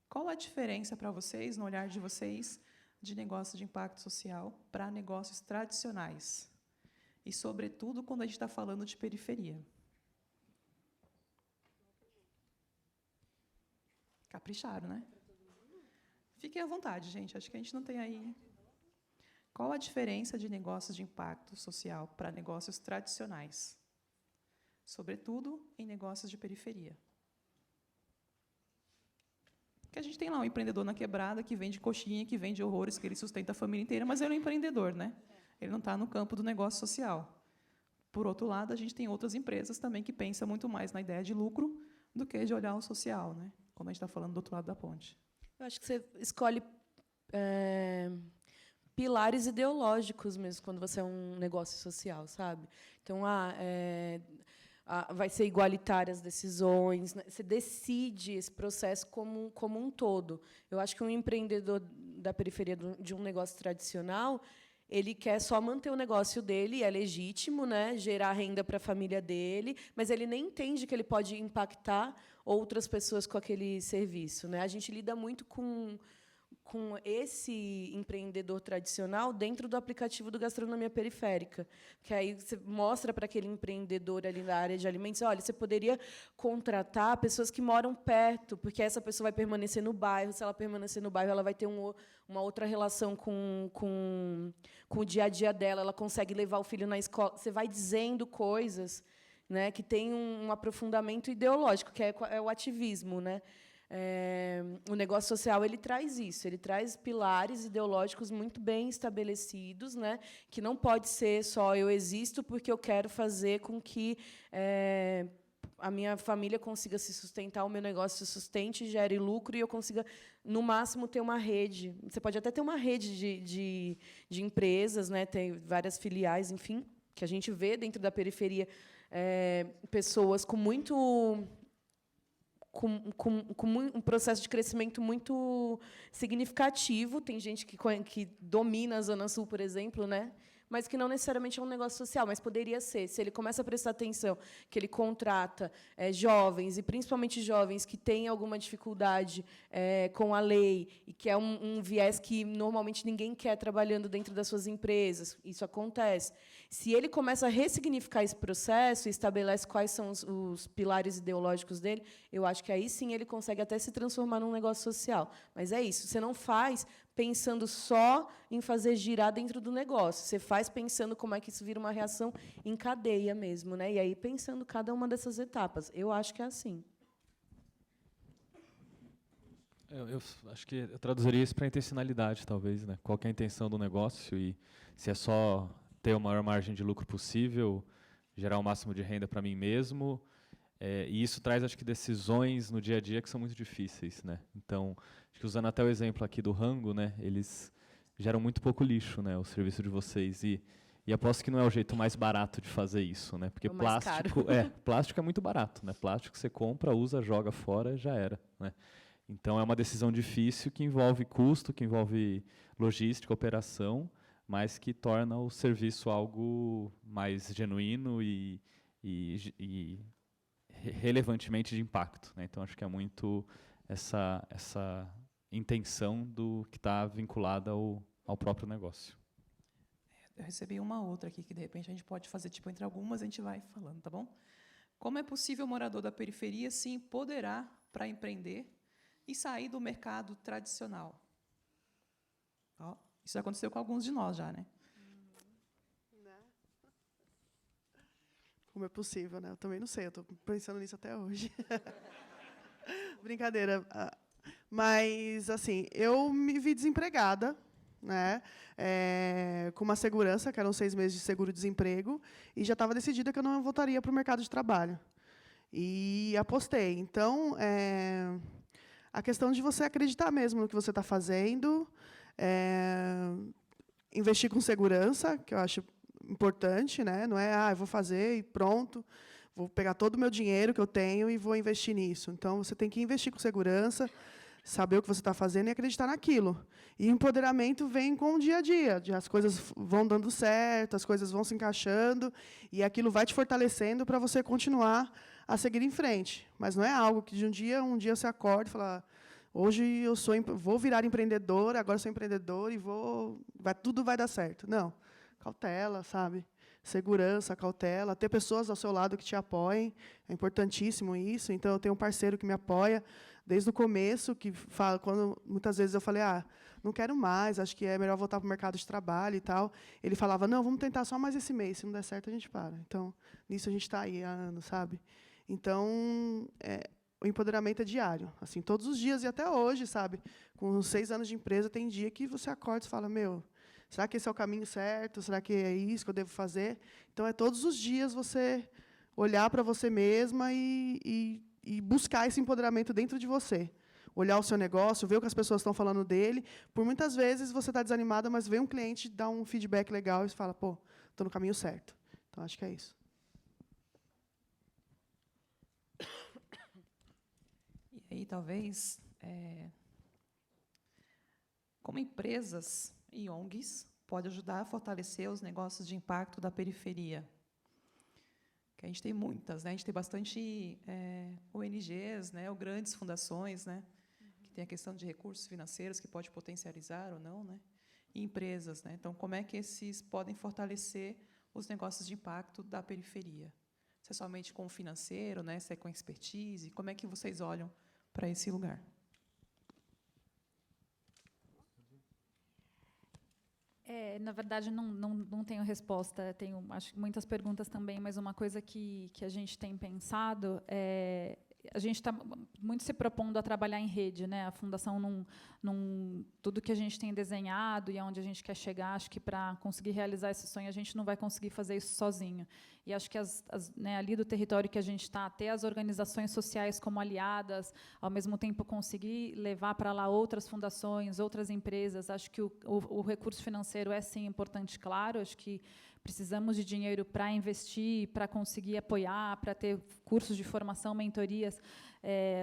S2: Qual a diferença para vocês, no olhar de vocês, de negócio de impacto social para negócios tradicionais? E, sobretudo, quando a gente está falando de periferia. Capricharam, né? Fiquem à vontade, gente. Acho que a gente não tem aí... Qual a diferença de negócios de impacto social para negócios tradicionais? Sobretudo em negócios de periferia. Porque a gente tem lá um empreendedor na quebrada que vende coxinha, que vende horrores, que ele sustenta a família inteira, mas ele é um empreendedor, né? Ele não está no campo do negócio social. Por outro lado, a gente tem outras empresas também que pensam muito mais na ideia de lucro do que de olhar o social, né? Quando a gente está falando do outro lado da ponte.
S3: Eu acho que você escolhe pilares ideológicos mesmo quando você é um negócio social, sabe? Então, vai ser igualitária as decisões, né? Você decide esse processo como um todo. Eu acho que um empreendedor da periferia de um negócio tradicional, ele quer só manter o negócio dele, é legítimo, né, gerar renda para a família dele, mas ele nem entende que ele pode impactar outras pessoas com aquele serviço, né? A gente lida muito com esse empreendedor tradicional dentro do aplicativo do Gastronomia Periférica, que aí você mostra para aquele empreendedor ali na área de alimentos, olha, você poderia contratar pessoas que moram perto, porque essa pessoa vai permanecer no bairro, se ela permanecer no bairro, ela vai ter uma outra relação com o dia a dia dela, ela consegue levar o filho na escola. Você vai dizendo coisas, né, que tem um aprofundamento ideológico, que é o ativismo, né? O negócio social ele traz isso, ele traz pilares ideológicos muito bem estabelecidos, né, que não pode ser só eu existo porque eu quero fazer com que a minha família consiga se sustentar, o meu negócio se sustente, gere lucro e eu consiga, no máximo, ter uma rede. Você pode até ter uma rede de empresas, né, tem várias filiais, enfim, que a gente vê dentro da periferia pessoas com um processo de crescimento muito significativo. Tem gente que domina a Zona Sul, por exemplo, né? Mas que não necessariamente é um negócio social, mas poderia ser. Se ele começa a prestar atenção, que ele contrata jovens, e principalmente jovens que têm alguma dificuldade com a lei, e que é um viés que normalmente ninguém quer trabalhando dentro das suas empresas, isso acontece. Se ele começa a ressignificar esse processo e estabelece quais são os pilares ideológicos dele, eu acho que aí sim ele consegue até se transformar num negócio social. Mas é isso, você não faz pensando só em fazer girar dentro do negócio. Você faz pensando como é que isso vira uma reação em cadeia mesmo, né? E aí pensando cada uma dessas etapas. Eu acho que é assim.
S6: Eu acho que eu traduziria isso para intencionalidade, talvez, né? Qual que é a intenção do negócio e se é só ter a maior margem de lucro possível, gerar o máximo de renda para mim mesmo. E isso traz, acho que, decisões no dia a dia que são muito difíceis, né? Então, acho que usando até o exemplo aqui do rango, né? Eles geram muito pouco lixo, né? O serviço de vocês e aposto que não é o jeito mais barato de fazer isso, né? Porque plástico é muito barato, né? Plástico você compra, usa, joga fora, já era, né? Então é uma decisão difícil que envolve custo, que envolve logística, operação, mas que torna o serviço algo mais genuíno e relevantemente de impacto, né? Então acho que é muito essa intenção do que está vinculada ao próprio negócio.
S2: Eu recebi uma outra aqui que de repente a gente pode fazer tipo entre algumas a gente vai falando, tá bom? Como é possível o morador da periferia se empoderar para empreender e sair do mercado tradicional? Ó, isso aconteceu com alguns de nós já, né?
S4: Como é possível, né? Eu também não sei, eu estou pensando nisso até hoje. Brincadeira. Mas, assim, eu me vi desempregada, né? Com uma segurança, que eram 6 meses de seguro-desemprego, e já estava decidida que eu não voltaria para o mercado de trabalho. E apostei. Então, a questão de você acreditar mesmo no que você está fazendo, investir com segurança, que eu acho importante, né? Não é, eu vou fazer e pronto, vou pegar todo o meu dinheiro que eu tenho e vou investir nisso. Então, você tem que investir com segurança, saber o que você está fazendo e acreditar naquilo. E o empoderamento vem com o dia a dia. As coisas vão dando certo, as coisas vão se encaixando, e aquilo vai te fortalecendo para você continuar a seguir em frente. Mas não é algo que de um dia você acorda e fala, hoje vou virar empreendedor, agora sou empreendedor e tudo vai dar certo. Não. Cautela, sabe? Segurança, cautela, ter pessoas ao seu lado que te apoiem, é importantíssimo isso. Então, eu tenho um parceiro que me apoia desde o começo, que fala, quando muitas vezes eu falei, não quero mais, acho que é melhor voltar para o mercado de trabalho e tal. Ele falava, não, vamos tentar só mais esse mês, se não der certo, a gente para. Então, nisso a gente está aí há anos, sabe? Então, o empoderamento é diário, assim, todos os dias e até hoje, sabe? Com 6 anos de empresa, tem dia que você acorda e fala, será que esse é o caminho certo? Será que é isso que eu devo fazer? Então, todos os dias você olhar para você mesma e buscar esse empoderamento dentro de você. Olhar o seu negócio, ver o que as pessoas estão falando dele. Por muitas vezes você está desanimada, mas vem um cliente, dá um feedback legal e fala, estou no caminho certo. Então, acho que é isso.
S2: aí talvez, como empresas e ONGs pode ajudar a fortalecer os negócios de impacto da periferia. Que a gente tem muitas, né? A gente tem bastante ONGs, né? Ou grandes fundações, né? Que tem a questão de recursos financeiros que pode potencializar ou não, né? E empresas, né? Então, como é que esses podem fortalecer os negócios de impacto da periferia? Se é somente com o financeiro, né? Se é com expertise, como é que vocês olham para esse lugar?
S5: Na verdade, não tenho resposta. Tenho, acho, muitas perguntas também, mas uma coisa que a gente tem pensado é a gente está muito se propondo a trabalhar em rede, né? A fundação tudo que a gente tem desenhado e aonde a gente quer chegar, acho que para conseguir realizar esse sonho a gente não vai conseguir fazer isso sozinho. E acho que né, ali do território que a gente está, ter as organizações sociais como aliadas, ao mesmo tempo conseguir levar para lá outras fundações, outras empresas. Acho que o recurso financeiro é sim importante, claro. Acho que precisamos de dinheiro para investir, para conseguir apoiar, para ter cursos de formação, mentorias.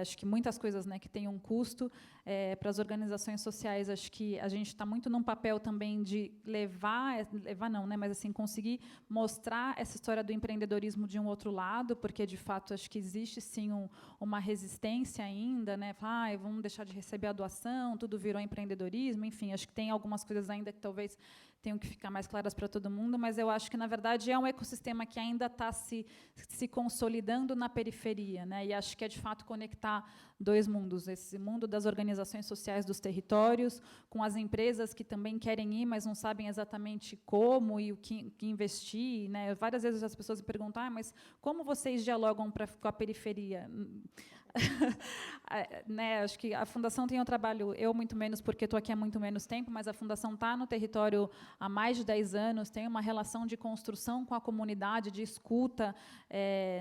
S5: Acho que muitas coisas, né, que têm um custo. Para as organizações sociais, acho que a gente está muito num papel também de levar não, né, mas assim conseguir mostrar essa história do empreendedorismo de um outro lado, porque de fato acho que existe sim uma resistência ainda, né? Vamos deixar de receber a doação, tudo virou empreendedorismo, enfim, acho que tem algumas coisas ainda que talvez tenham que ficar mais claras para todo mundo, mas eu acho que na verdade é um ecossistema que ainda está se consolidando na periferia, né? E acho que é de fato conectar dois mundos, esse mundo das organizações sociais dos territórios, com as empresas que também querem ir, mas não sabem exatamente como e o que investir, né? Várias vezes as pessoas me perguntam, mas como vocês dialogam com a periferia? Né, acho que a Fundação tem um trabalho, eu muito menos, porque estou aqui há muito menos tempo, mas a Fundação está no território há mais de 10 anos, tem uma relação de construção com a comunidade, de escuta,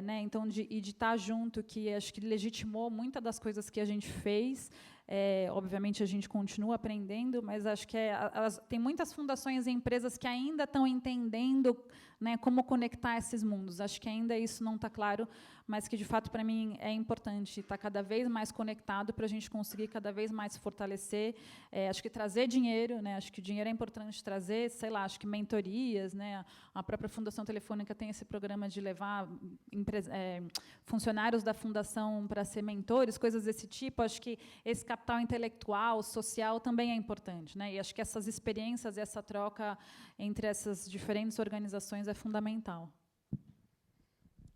S5: né, então, de estar junto, que acho que legitimou muitas das coisas que a gente fez. Obviamente, a gente continua aprendendo, mas acho que tem muitas fundações e empresas que ainda estão entendendo, né, como conectar esses mundos. Acho que ainda isso não está claro, mas que, de fato, para mim, é importante estar cada vez mais conectado para a gente conseguir cada vez mais se fortalecer. Acho que trazer dinheiro, né, acho que o dinheiro é importante trazer, sei lá, acho que mentorias, né, a própria Fundação Telefônica tem esse programa de levar funcionários da Fundação para ser mentores, coisas desse tipo. Acho que esse capital intelectual, social, também é importante, né? E acho que essas experiências e essa troca entre essas diferentes organizações é fundamental.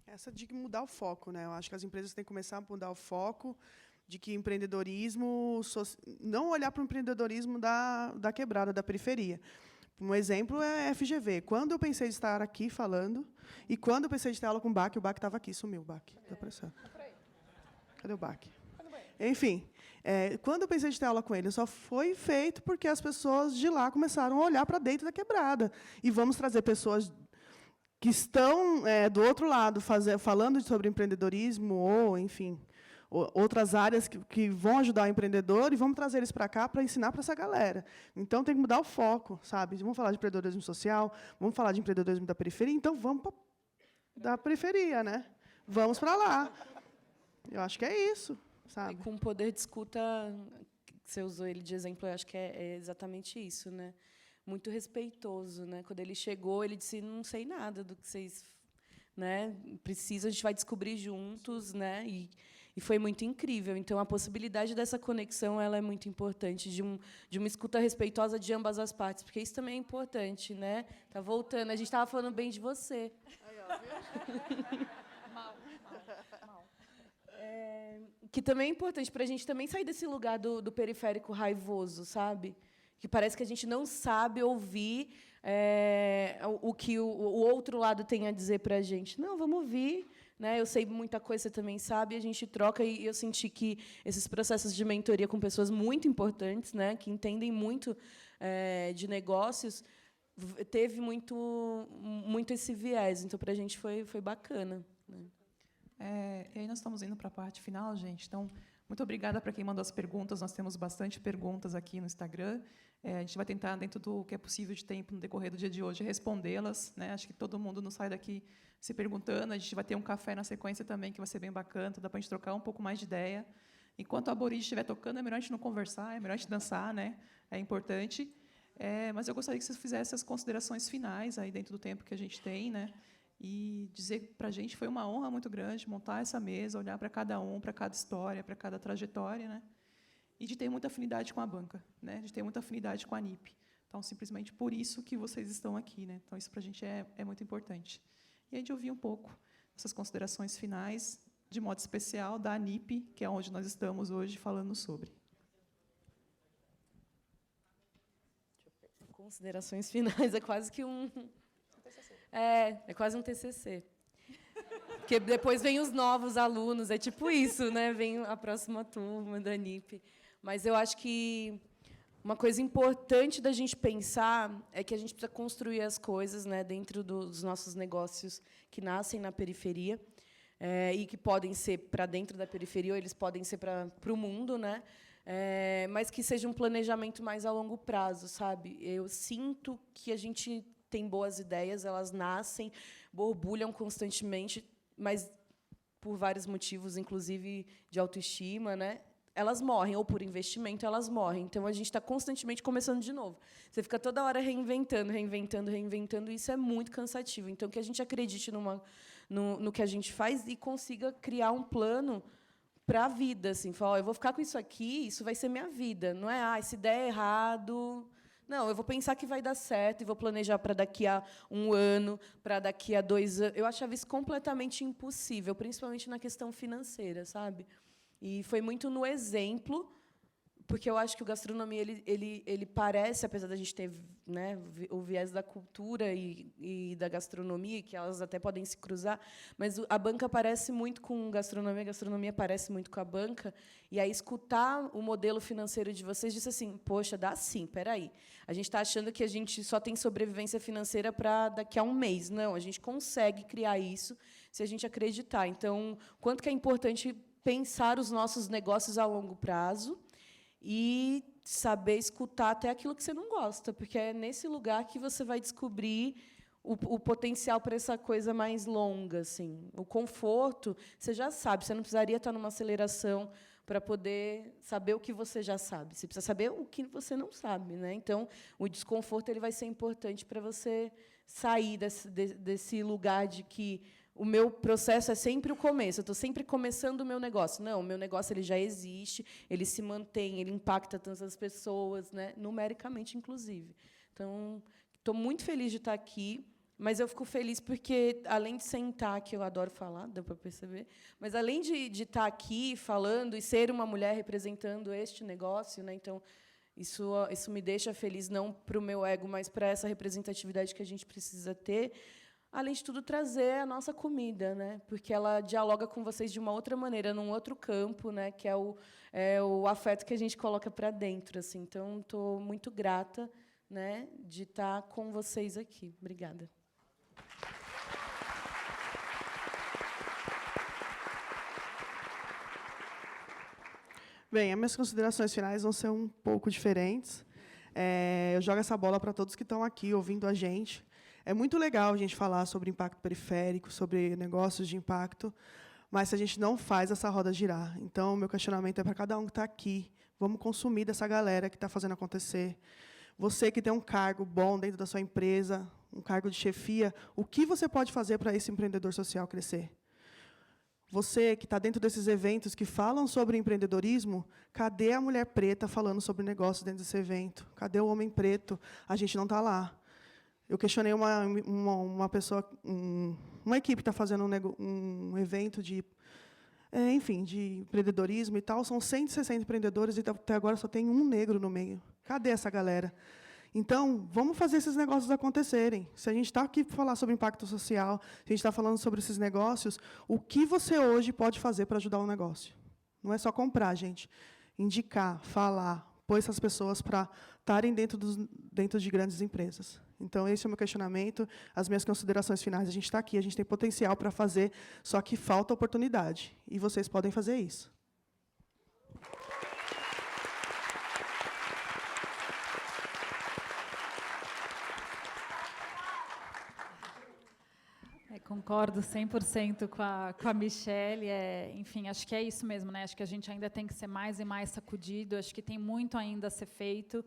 S4: Essa de mudar o foco, né? Eu acho que as empresas têm que começar a mudar o foco de que empreendedorismo, não olhar para o empreendedorismo da quebrada, da periferia. Um exemplo é a FGV. Quando eu pensei de estar aqui falando, e quando eu pensei de ter aula com o BAC estava aqui, sumiu o BAC. Cadê o BAC? Enfim, quando eu pensei de ter aula com ele, só foi feito porque as pessoas de lá começaram a olhar para dentro da quebrada. E vamos trazer pessoas que estão do outro lado, falando sobre empreendedorismo, ou, enfim, outras áreas que vão ajudar o empreendedor, e vamos trazer eles para cá para ensinar para essa galera. Então, tem que mudar o foco, sabe? Vamos falar de empreendedorismo social, vamos falar de empreendedorismo da periferia, então vamos para da periferia, né? Vamos para lá. Eu acho que é isso, sabe?
S3: E com o poder de escuta, você usou ele de exemplo, eu acho que é exatamente isso, né? Muito respeitoso, né? Quando ele chegou, ele disse: não sei nada do que vocês, né, precisam, a gente vai descobrir juntos, né? E foi muito incrível. Então, a possibilidade dessa conexão, ela é muito importante, de uma escuta respeitosa de ambas as partes, porque isso também é importante, né? Tá voltando, a gente estava falando bem de você.
S4: Aí, ó, viu?
S3: Mal. Que também é importante para a gente também sair desse lugar do periférico raivoso, sabe? Que parece que a gente não sabe ouvir o que o outro lado tem a dizer para a gente. Não, vamos ouvir. Né? Eu sei muita coisa, você também sabe, a gente troca, e eu senti que esses processos de mentoria com pessoas muito importantes, né, que entendem muito de negócios, teve muito esse viés. Então, para a gente foi bacana. Né?
S2: E aí nós estamos indo para a parte final, gente. Então, muito obrigada para quem mandou as perguntas. Nós temos bastante perguntas aqui no Instagram. A gente vai tentar, dentro do que é possível de tempo no decorrer do dia de hoje, respondê-las, né? Acho que todo mundo não sai daqui se perguntando. A gente vai ter um café na sequência também, que vai ser bem bacana, dá para a gente trocar um pouco mais de ideia. Enquanto a aborígene estiver tocando, é melhor a gente não conversar, é melhor a gente dançar, né? É importante. Mas eu gostaria que vocês fizessem as considerações finais aí dentro do tempo que a gente tem, né? E dizer para a gente foi uma honra muito grande montar essa mesa, olhar para cada um, para cada história, para cada trajetória, né? E de ter muita afinidade com a banca, né? De ter muita afinidade com a NIP. Então, simplesmente por isso que vocês estão aqui, né? Então, isso para a gente é muito importante. E a gente ouvir um pouco essas considerações finais, de modo especial, da ANIP, que é onde nós estamos hoje falando sobre.
S3: Considerações finais, é quase que um... É quase um TCC. Porque depois vem os novos alunos, é tipo isso, né? Vem a próxima turma da ANIP. Mas eu acho que uma coisa importante da gente pensar é que a gente precisa construir as coisas, né, dentro dos nossos negócios que nascem na periferia, e que podem ser para dentro da periferia, ou eles podem ser para o mundo, né? Mas que seja um planejamento mais a longo prazo, sabe? Eu sinto que a gente tem boas ideias, elas nascem, borbulham constantemente, mas por vários motivos, inclusive de autoestima, né? Elas morrem, ou por investimento, elas morrem. Então, a gente está constantemente começando de novo. Você fica toda hora reinventando, e isso é muito cansativo. Então, que a gente acredite no que a gente faz e consiga criar um plano para a vida. Assim, falar, eu vou ficar com isso aqui, isso vai ser minha vida. Não é, se der errado... Não, eu vou pensar que vai dar certo e vou planejar para daqui a 1 ano, para daqui a 2 anos. Eu achava isso completamente impossível, principalmente na questão financeira, sabe? E foi muito no exemplo, porque eu acho que o gastronomia ele parece, apesar da gente ter, né, o viés da cultura e da gastronomia, que elas até podem se cruzar, mas a banca parece muito com a gastronomia parece muito com a banca. E aí escutar o modelo financeiro de vocês disse assim: poxa, dá sim, peraí. A gente está achando que a gente só tem sobrevivência financeira para daqui a 1 mês. Não, a gente consegue criar isso se a gente acreditar. Então, quanto que é importante pensar os nossos negócios a longo prazo e saber escutar até aquilo que você não gosta, porque é nesse lugar que você vai descobrir o potencial para essa coisa mais longa. Assim. O conforto, você já sabe, você não precisaria estar numa aceleração para poder saber o que você já sabe. Você precisa saber o que você não sabe. Né? Então, o desconforto ele vai ser importante para você sair desse lugar de que o meu processo é sempre o começo. Eu estou sempre começando o meu negócio. Não, o meu negócio ele já existe, ele se mantém, ele impacta tantas pessoas, né, numericamente, inclusive. Então, estou muito feliz de estar aqui, mas eu fico feliz porque, além de sentar, que eu adoro falar, dá para perceber, mas, além de estar aqui falando e ser uma mulher representando este negócio, né, então, isso me deixa feliz, não para o meu ego, mas para essa representatividade que a gente precisa ter. Além de tudo, trazer a nossa comida, né? Porque ela dialoga com vocês de uma outra maneira, num outro campo, né? Que é o afeto que a gente coloca para dentro. Assim. Então, estou muito grata, né, de estar com vocês aqui. Obrigada.
S4: Bem, as minhas considerações finais vão ser um pouco diferentes. Eu jogo essa bola para todos que estão aqui ouvindo a gente. É muito legal a gente falar sobre impacto periférico, sobre negócios de impacto, mas se a gente não faz essa roda girar. Então, o meu questionamento é para cada um que está aqui. Vamos consumir dessa galera que está fazendo acontecer. Você que tem um cargo bom dentro da sua empresa, um cargo de chefia, o que você pode fazer para esse empreendedor social crescer? Você que está dentro desses eventos que falam sobre empreendedorismo, cadê a mulher preta falando sobre negócio dentro desse evento? Cadê o homem preto? A gente não está lá. Eu questionei uma pessoa, uma equipe que está fazendo um evento de empreendedorismo e tal. São 160 empreendedores e até agora só tem um negro no meio. Cadê essa galera? Então, vamos fazer esses negócios acontecerem. Se a gente está aqui para falar sobre impacto social, se a gente está falando sobre esses negócios, o que você hoje pode fazer para ajudar o negócio? Não é só comprar, gente. Indicar, falar, pôr essas pessoas para estarem dentro de grandes empresas. Então, esse é o meu questionamento, as minhas considerações finais. A gente está aqui, a gente tem potencial para fazer, só que falta oportunidade. E vocês podem fazer isso.
S5: Concordo 100% com a Michelle. Enfim, acho que é isso mesmo, né? Acho que a gente ainda tem que ser mais e mais sacudido. Acho que tem muito ainda a ser feito.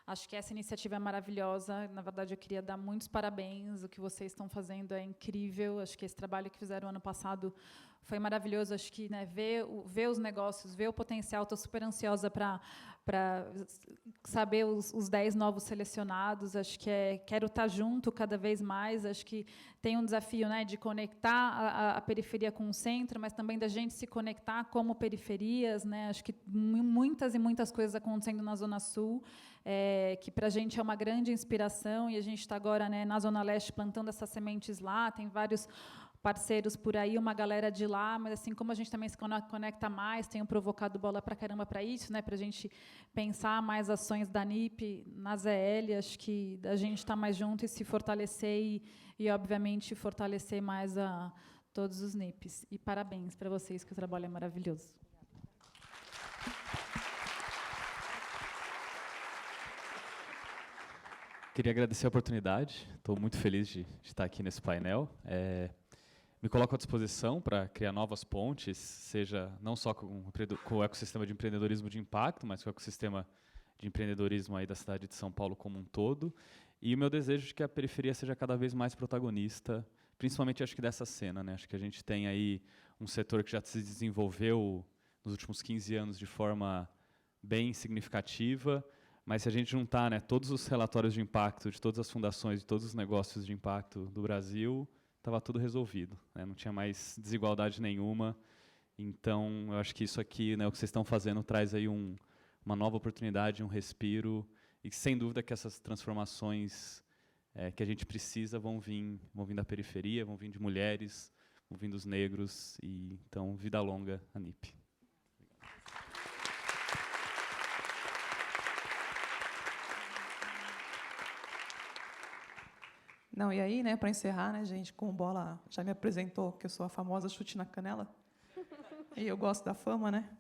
S5: Acho que essa iniciativa é maravilhosa. Na verdade, eu queria dar muitos parabéns. O que vocês estão fazendo é incrível. Acho que esse trabalho que fizeram ano passado foi maravilhoso. Acho que, né, ver os negócios, ver o potencial. Estou super ansiosa para saber os 10 novos selecionados. Acho que quero estar junto cada vez mais. Acho que tem um desafio, né, de conectar a periferia com o centro, mas também da gente se conectar como periferias, né? Acho que muitas e muitas coisas acontecendo na Zona Sul, que para a gente é uma grande inspiração, e a gente está agora, né, na Zona Leste plantando essas sementes lá. Tem vários parceiros por aí, uma galera de lá, mas assim como a gente também se conecta mais, tenho provocado bola para caramba para isso, né, para a gente pensar mais ações da NIP na ZL. Acho que a gente está mais junto e se fortalecer e obviamente fortalecer mais todos os NIPs. E parabéns para vocês, que o trabalho é maravilhoso.
S6: Queria agradecer a oportunidade. Estou muito feliz de estar aqui nesse painel. Me coloco à disposição para criar novas pontes, seja não só com o ecossistema de empreendedorismo de impacto, mas com o ecossistema de empreendedorismo aí da cidade de São Paulo como um todo. E o meu desejo de que a periferia seja cada vez mais protagonista, principalmente acho que dessa cena, né? Acho que a gente tem aí um setor que já se desenvolveu nos últimos 15 anos de forma bem significativa, mas se a gente juntar, né, todos os relatórios de impacto de todas as fundações, de todos os negócios de impacto do Brasil, estava tudo resolvido, né? Não tinha mais desigualdade nenhuma. Então, eu acho que isso aqui, né, o que vocês estão fazendo, traz aí uma nova oportunidade, um respiro, e sem dúvida que essas transformações que a gente precisa vão vir da periferia, vão vir de mulheres, vão vir dos negros, e então, vida longa a NIP.
S2: Não, e aí, né, para encerrar, né, gente, com o Bola já me apresentou que eu sou a famosa chute na canela. E eu gosto da fama, né?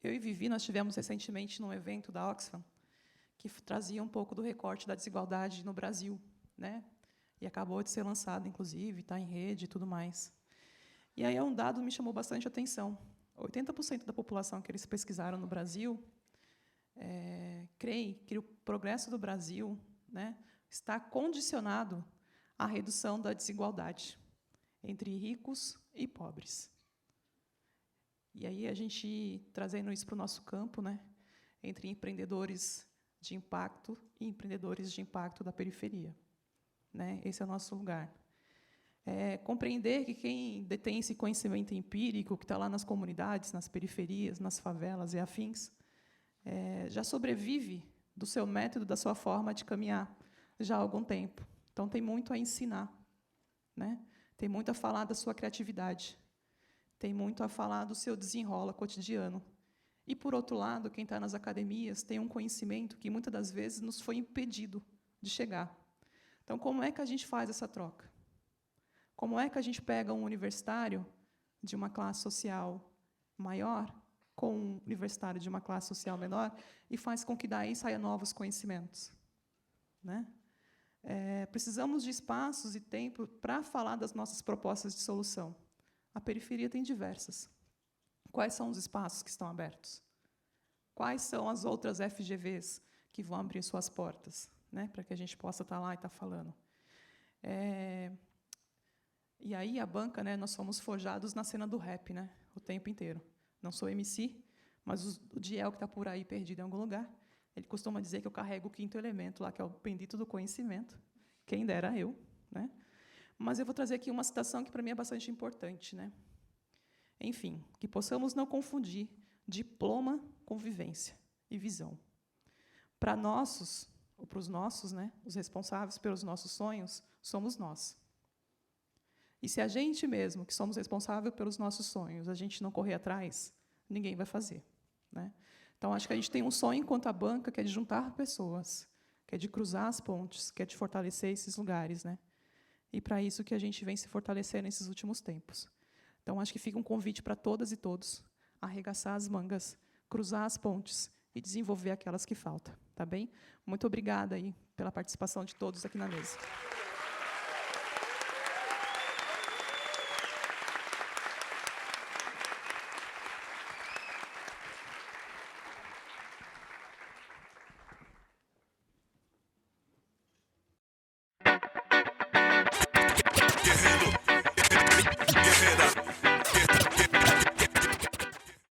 S2: Eu e Vivi, nós tivemos recentemente num evento da Oxfam que trazia um pouco do recorte da desigualdade no Brasil, né? E acabou de ser lançado, inclusive, está em rede e tudo mais. E aí um dado me chamou bastante atenção. 80% da população que eles pesquisaram no Brasil creem que o progresso do Brasil, né, está condicionado à redução da desigualdade entre ricos e pobres. E aí a gente trazendo isso para o nosso campo, né, entre empreendedores de impacto e empreendedores de impacto da periferia, né? Esse é o nosso lugar. Compreender que quem detém esse conhecimento empírico, que está lá nas comunidades, nas periferias, nas favelas e afins, já sobrevive do seu método, da sua forma de caminhar já há algum tempo. Então, tem muito a ensinar, né? Tem muito a falar da sua criatividade, tem muito a falar do seu desenrola cotidiano. E, por outro lado, quem está nas academias tem um conhecimento que, muitas das vezes, nos foi impedido de chegar. Então, como é que a gente faz essa troca? Como é que a gente pega um universitário de uma classe social maior com um universitário de uma classe social menor e faz com que daí saia novos conhecimentos, né? Precisamos de espaços e tempo para falar das nossas propostas de solução. A periferia tem diversas. Quais são os espaços que estão abertos? Quais são as outras FGVs que vão abrir suas portas, né, para que a gente possa estar lá e estar falando? E aí a banca, né, nós somos forjados na cena do rap, né, o tempo inteiro. Não sou MC, mas o Diel, que está por aí perdido em algum lugar, ele costuma dizer que eu carrego o quinto elemento lá, que é o bendito do conhecimento. Quem dera eu, né? Mas eu vou trazer aqui uma citação que, para mim, é bastante importante, né? Enfim, que possamos não confundir diploma com vivência e visão. Para nossos, ou para os nossos, né, os responsáveis pelos nossos sonhos, somos nós. E se a gente mesmo, que somos responsáveis pelos nossos sonhos, a gente não correr atrás, ninguém vai fazer, né? Então, acho que a gente tem um sonho, enquanto a banca, que é de juntar pessoas, que é de cruzar as pontes, que é de fortalecer esses lugares, né? E para isso que a gente vem se fortalecer nesses últimos tempos. Então, acho que fica um convite para todas e todos arregaçar as mangas, cruzar as pontes e desenvolver aquelas que faltam, tá bem? Muito obrigada aí pela participação de todos aqui na mesa.